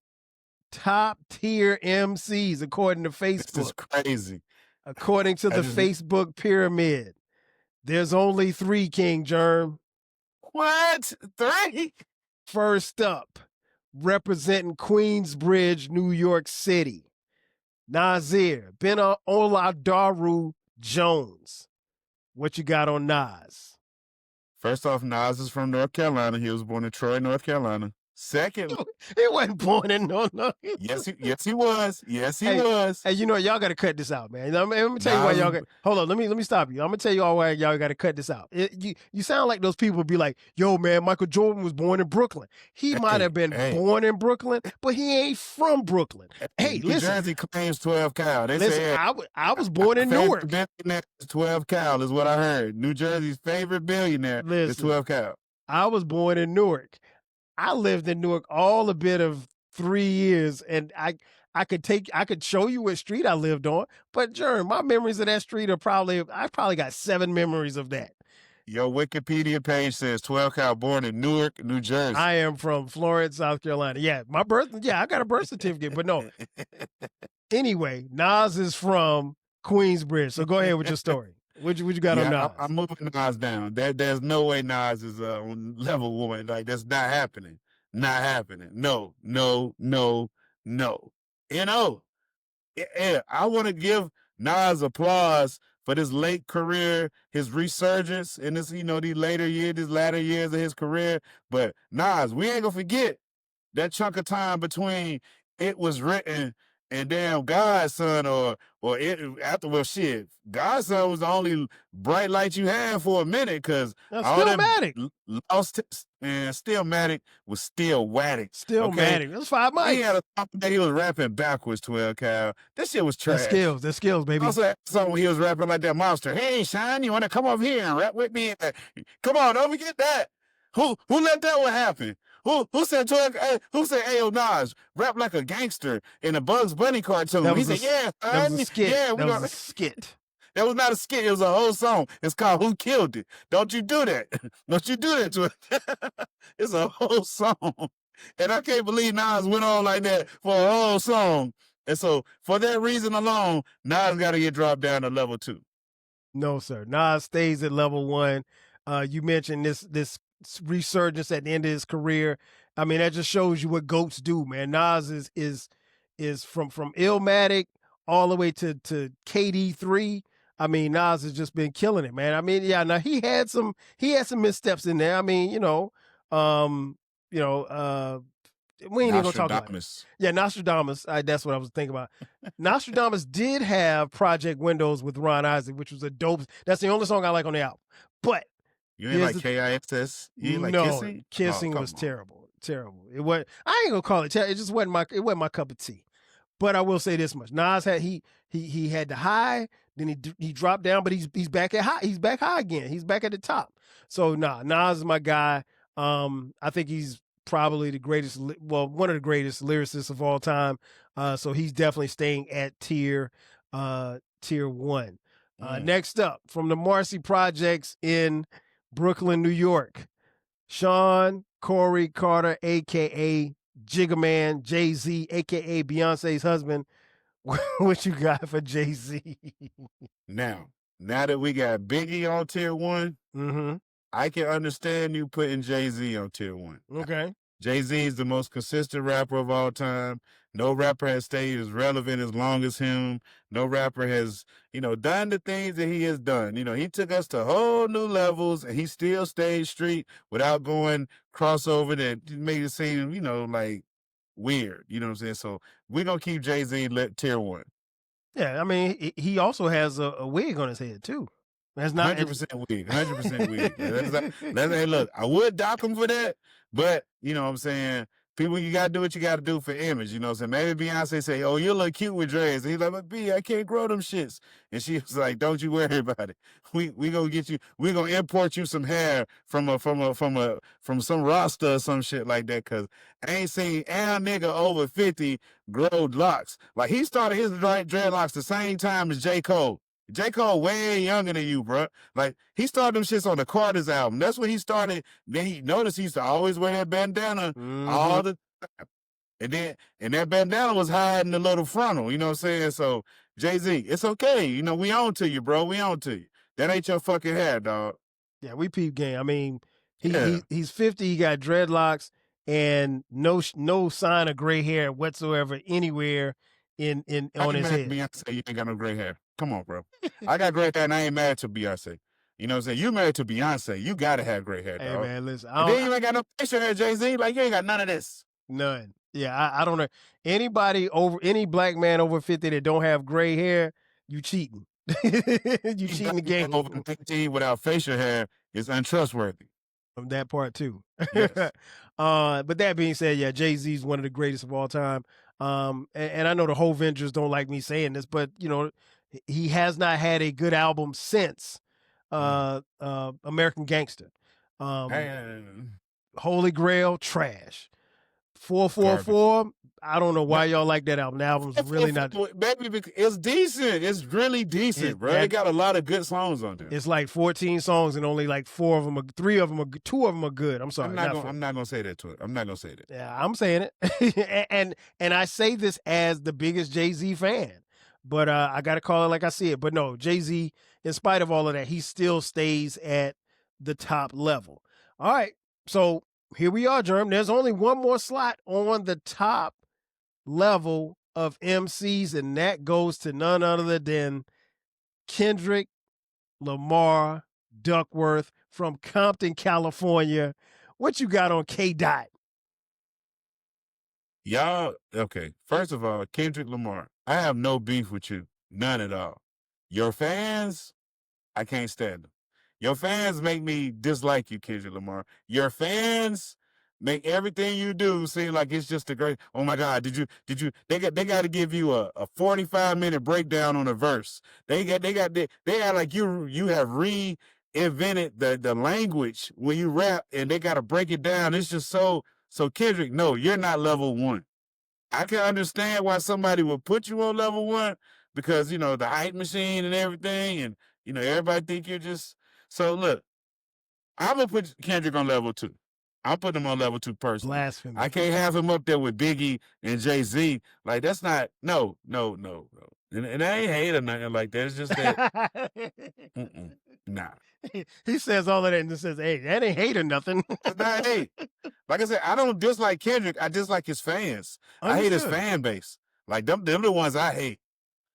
Top tier MCs according to Facebook.
This is crazy.
According to the Facebook pyramid, there's only 3, King Jerm.
What? 3?
First up, representing Queensbridge, New York City, Nasir Ben Oladaru Jones. What you got on Nas?
First off, Nas is from North Carolina. He was born in Troy, North Carolina. Second,
he wasn't born in no.
Yes, he was. Yes, he was.
Hey, y'all got to cut this out, man. Let me tell you why y'all got. Hold on, let me stop you. I'm gonna tell you all why y'all got to cut this out. You sound like those people be like, "Yo, man, Michael Jordan was born in Brooklyn. He might have been born in Brooklyn, but he ain't from Brooklyn." Hey, listen.
New Jersey claims 12 Cal. They
listen,
say
I was born in Newark.
12 Cal is what I heard. New Jersey's favorite billionaire is 12 Cal.
I was born in Newark. I lived in Newark all a bit of 3 years, and I could show you what street I lived on. But Jerm, my memories of that street I probably got 7 memories of that.
Your Wikipedia page says 12 Cal, born in Newark, New Jersey.
I am from Florence, South Carolina. Yeah, I got a birth certificate, but no. Anyway, Nas is from Queensbridge, so go ahead with your story. What you got on Nas?
I'm moving Nas down. There's no way Nas is on level 1. Like, that's not happening. Not happening. No. Yeah, I want to give Nas applause for this late career, his resurgence in this, these latter years of his career. But Nas, we ain't gonna forget that chunk of time between It Was Written and damn Godson or it afterwards. Shit, Godson was the only bright light you had for a minute, because
Stillmatic
lost, and Stillmatic was still Waddick.
Stillmatic. It was 5 mics.
He had a song that he was rapping backwards, 12 Cal. This shit was trash.
The skills, baby.
Also, that song when he was rapping like that monster. Hey, Sean, you want to come over here and rap with me? Come on, don't forget that. Who let that one happen? Who said 12? Who said, "Hey, Nas, rap like a gangster in a Bugs Bunny cartoon"? He said, "Yeah,
that was a skit.
Yeah,
that was a skit.
That was not a skit. It was a whole song. It's called "Who Killed It." Don't you do that? Don't you do that to it? It's a whole song, and I can't believe Nas went on like that for a whole song. And so, for that reason alone, Nas got to get dropped down to level 2.
No, sir. Nas stays at level 1. You mentioned this resurgence at the end of his career. I mean, that just shows you what GOATs do, man. Nas is from Illmatic all the way to KD3. I mean, Nas has just been killing it, man. I mean, yeah, now he had some missteps in there. I mean, we ain't even gonna talk about it. Yeah, Nostradamus. That's what I was thinking about. Nostradamus did have Project Windows with Ron Isaac, which was a dope. That's the only song I like on the album. But
you ain't like KISS? You ain't like Kissing?
Kissing was terrible. Terrible. It was. I ain't gonna call it. It just wasn't my cup of tea. But I will say this much: Nas had he had the high, then he dropped down, but he's back at high. He's back high again. He's back at the top. So Nas is my guy. I think he's probably the greatest, one of the greatest lyricists of all time. So he's definitely staying at tier 1. Next up, from the Marcy Projects in Brooklyn, New York, Sean Corey Carter, aka Jigga Man, Jay-Z, aka Beyonce's husband. What you got for Jay-Z?
Now that we got Biggie on tier 1, I can understand you putting Jay-Z on tier 1.
Okay.
Jay-Z is the most consistent rapper of all time. No rapper has stayed as relevant as long as him. No rapper has, done the things that he has done. He took us to whole new levels, and he still stayed street without going crossover that made it seem, like weird. You know what I'm saying? So we're going to keep Jay-Z tier 1.
Yeah, I mean, he also has a wig on his head, too. That's not
100% wig. 100% wig. Hey, look, I would dock him for that, but you know what I'm saying? People, you gotta do what you gotta do for image. You know what I'm saying? Maybe Beyonce say, "Oh, you look cute with dreads," and he's like, "But B, I can't grow them shits." And she was like, "Don't you worry about it. We gonna get you. We gonna import you some hair from some Rasta or some shit like that. Cause I ain't seen a nigga over 50 grow locks. Like he started his dreadlocks the same time as J. Cole. J. Cole way younger than you, bro. Like, he started them shits on the Carter's album. That's when he started. Then he noticed he used to always wear that bandana all the time. And that bandana was hiding the little frontal, you know what I'm saying? So, Jay-Z, it's okay. We on to you, bro. We on to you. That ain't your fucking hair, dog.
Yeah, we peep game. I mean, he's 50, he got dreadlocks, and no sign of gray hair whatsoever anywhere on his head.
Beyonce, you ain't got no gray hair. Come on, bro. I got gray hair and I ain't married to Beyonce. You know what I'm saying? You married to Beyonce. You got to have gray hair, dog.
Hey, man, listen.
And then you ain't got no facial hair, Jay-Z. Like, you ain't got none of this.
None. Yeah, I don't know. Any black man over 50 that don't have gray hair, you cheating. You cheating the game.
Over 15 without facial hair is untrustworthy.
From that part, too.
Yes.
But that being said, yeah, Jay-Z is one of the greatest of all time. And I know the whole Vengers don't like me saying this, but, he has not had a good album since American Gangster. Holy Grail, trash. 444, I don't know why y'all like that album. The album's really not.
Baby, it's decent. It's really decent, bro. It got a lot of good songs on there.
It's like 14 songs and only like 2 of them are good. I'm sorry.
I'm not gonna say that to it. I'm not gonna say that.
Yeah, I'm saying it. and I say this as the biggest Jay-Z fan. But I got to call it like I see it. But no, Jay-Z, in spite of all of that, he still stays at the top level. All right. So here we are, Jerm. There's only one more slot on the top level of MCs, and that goes to none other than Kendrick Lamar Duckworth from Compton, California. What you got on K-Dot?
Y'all, okay. First of all, Kendrick Lamar, I have no beef with you. None at all. Your fans, I can't stand them. Your fans make me dislike you, Kendrick Lamar. Your fans make everything you do seem like it's just a great, oh my God, they got to give you a 45-minute breakdown on a verse. They got like you have reinvented the language when you rap, and they got to break it down. It's just so Kendrick, no, you're not level 1. I can understand why somebody would put you on level 1 because, the hype machine and everything, and, everybody think you're just, so look, I'm going to put Kendrick on level 2. I'm putting him on level 2 personally.
Blasphemy.
I can't have him up there with Biggie and Jay-Z. Like, that's not, no. And I ain't hate or nothing like that. It's just that, nah.
He says all of that and just says, hey, that ain't hate or nothing.
It's not hate. Like I said, I don't dislike Kendrick. I dislike his fans.
Understood.
I hate his fan base. Like, them the ones I hate.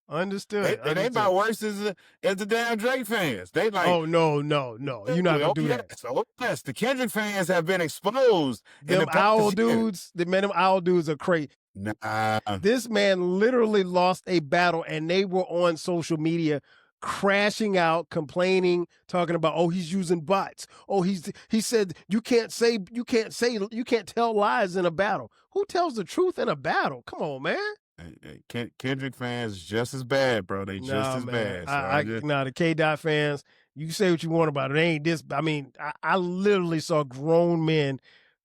Understood.
They about worse as the damn Drake fans. They like,
oh no, you're not gonna do that.
So yes, the Kendrick fans have been exposed.
Them owl dudes, them owl dudes are crazy.
Nah.
This man literally lost a battle, and they were on social media crashing out, complaining, talking about, oh, he's using bots. Oh, he said you can't tell lies in a battle. Who tells the truth in a battle? Come on, man.
Kendrick fans just as bad, bro. They just as bad. So
the K-Dot fans, you say what you want about it. It ain't this. I mean, I literally saw grown men.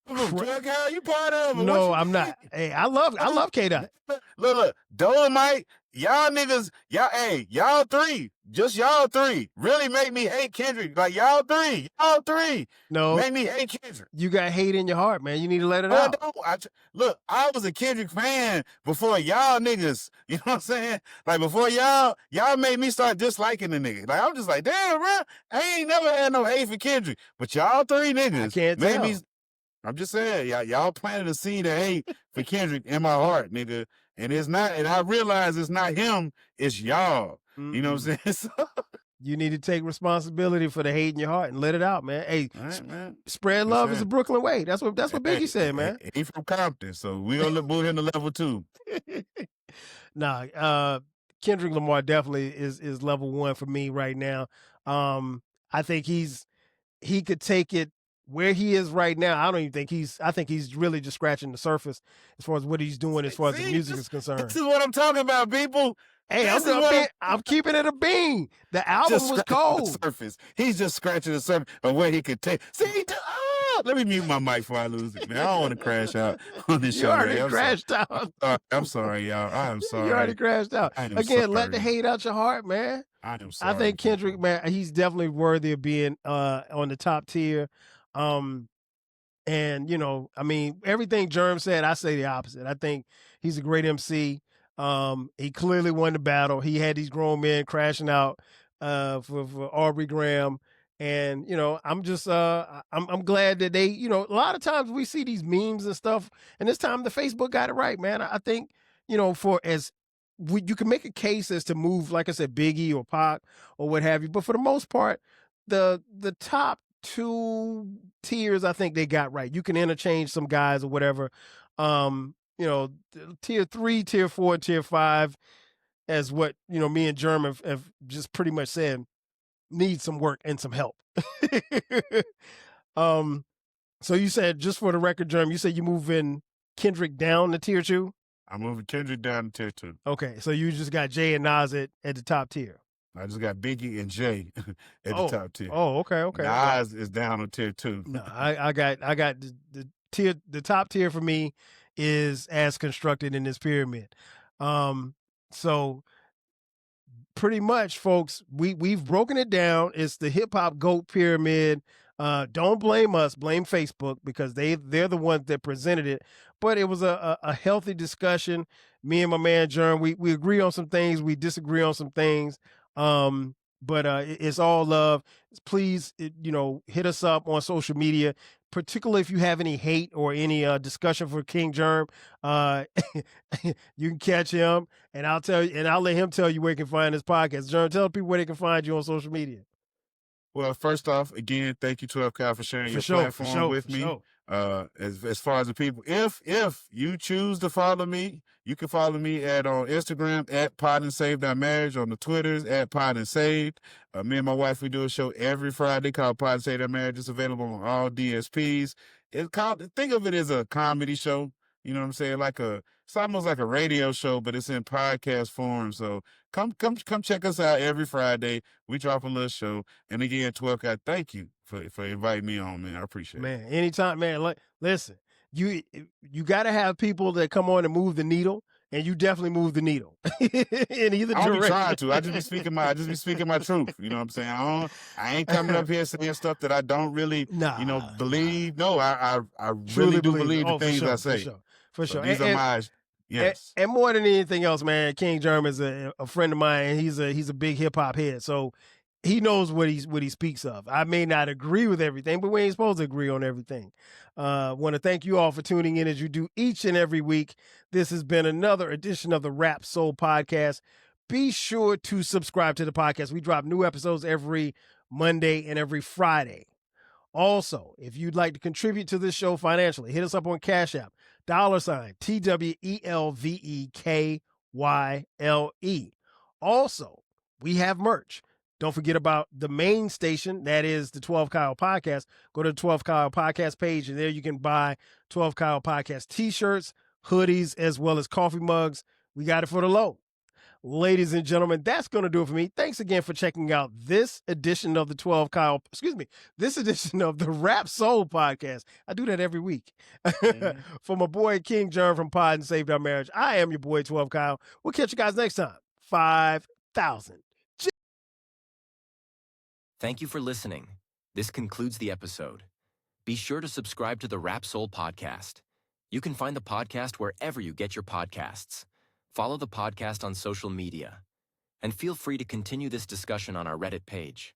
How you part of it?
No, I'm not. Hey, I love K-Dot.
Look, Dolomite, y'all niggas, y'all three, just y'all three, really make me hate Kendrick. Like y'all three,
no,
make me hate Kendrick.
You got hate in your heart, man. You need to let it out.
Look, I was a Kendrick fan before y'all niggas. You know what I'm saying? Like before y'all made me start disliking the nigga. Like I'm just like, damn, bro, I ain't never had no hate for Kendrick, but y'all three niggas
I can't
made
tell.
me. I'm just saying, y'all planted a seed of hate for Kendrick in my heart, nigga. And it's not, and I realize it's not him, it's y'all. You know what I'm saying? So,
you need to take responsibility for the hate in your heart and let it out, man. Hey,
right, man.
Spread love is a Brooklyn way. That's what Biggie said, man.
He from Compton, so we gonna move him to level 2.
Nah, Kendrick Lamar definitely is level 1 for me right now. I think he could take it where he is right now. I think he's really just scratching the surface as far as what he's doing as far as the music is concerned.
This is what I'm talking about, people.
Hey, I'm keeping it a bean. The album was cold.
The surface. He's just scratching the surface of where he could take. See, let me mute my mic before I lose it, man. I don't want to crash out on this show.
You already crashed out.
I'm sorry, y'all. I am sorry.
You already crashed out. Again, let the hate out your heart, man.
I am sorry.
I think Kendrick, man, he's definitely worthy of being on the top tier. And you know, I mean, everything Jerm said, I say the opposite. I think he's a great MC. He clearly won the battle. He had these grown men crashing out for Aubrey Graham. And, you know, I'm just I'm glad that they, you know, a lot of times we see these memes and stuff, and this time the Facebook got it right, man. I think, you know, you can make a case as to move, like I said, Biggie or Pac or what have you, but for the most part, the top 2 tiers, I think they got right. You can interchange some guys or whatever. You know, tier 3, tier 4, tier 5, as what, you know, me and Jerm have just pretty much said, need some work and some help. So you said, just for the record, Jerm, you said you moving Kendrick down to tier 2?
I'm moving Kendrick down to tier 2.
Okay, so you just got Jay and Nas at the top tier.
I just got Biggie and Jay at the top tier.
Oh, okay.
Nas is down on tier 2.
No, I got the tier. The top tier for me is as constructed in this pyramid. So pretty much, folks, we've broken it down. It's the hip hop GOAT pyramid. Don't blame us, blame Facebook, because they're the ones that presented it. But it was a healthy discussion. Me and my man Jerm, we agree on some things, we disagree on some things. But it's all love. Please, you know, hit us up on social media, particularly if you have any hate or any discussion for King Jerm. You can catch him, and I'll let him tell you where you can find his podcast. Jerm, tell people where they can find you on social media.
Well, first off, again, thank you, 12 Kyle, for sharing your platform with me. As far as the people, if you choose to follow me, you can follow me on Instagram at Pod and Saved Our Marriage, on the Twitters at Pod and Saved. Me and my wife, we do a show every Friday called Pod and Saved Our Marriage. It's available on all DSPs. Think of it as a comedy show. You know what I'm saying? It's almost like a radio show, but it's in podcast form. So come check us out every Friday. We drop a little show. And again, 12 Guy, thank you for inviting me on, man. I appreciate it.
Man, anytime, man. Listen, you got to have people that come on and move the needle, and you definitely move the needle in either direction.
I don't be trying to. I just be speaking my truth. You know what I'm saying? I ain't coming up here saying stuff that I don't really, believe. No, I really do believe the things I say.
For sure.
These are my. Yes.
And more than anything else, man, King Jerm is a friend of mine, and he's a big hip hop head. So he knows what he speaks of. I may not agree with everything, but we ain't supposed to agree on everything. Want to thank you all for tuning in as you do each and every week. This has been another edition of the Rap Soul Podcast. be sure to subscribe to the podcast. We drop new episodes every Monday and every Friday. Also, if you'd like to contribute to this show financially, hit us up on Cash App, $TWELVEKYLE. Also, we have merch. Don't forget about the main station, that is the 12 Kyle Podcast. Go to the 12 Kyle Podcast page, and there you can buy 12 Kyle Podcast t-shirts, hoodies, as well as coffee mugs. We got it for the low. Ladies and gentlemen, that's going to do it for me. Thanks again for checking out this edition of the this edition of the Rap Soul Podcast. I do that every week.
Mhm.
For my boy King Jerm from Pod and Saved Our Marriage, I am your boy 12 Kyle. We'll catch you guys next time. 5,000.
Thank you for listening. This concludes the episode. Be sure to subscribe to the Rap Soul Podcast. You can find the podcast wherever you get your podcasts. Follow the podcast on social media. And feel free to continue this discussion on our Reddit page.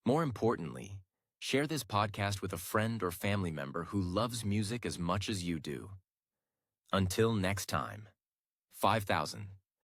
More importantly, share this podcast with a friend or family member who loves music as much as you do. Until next time, 5,000.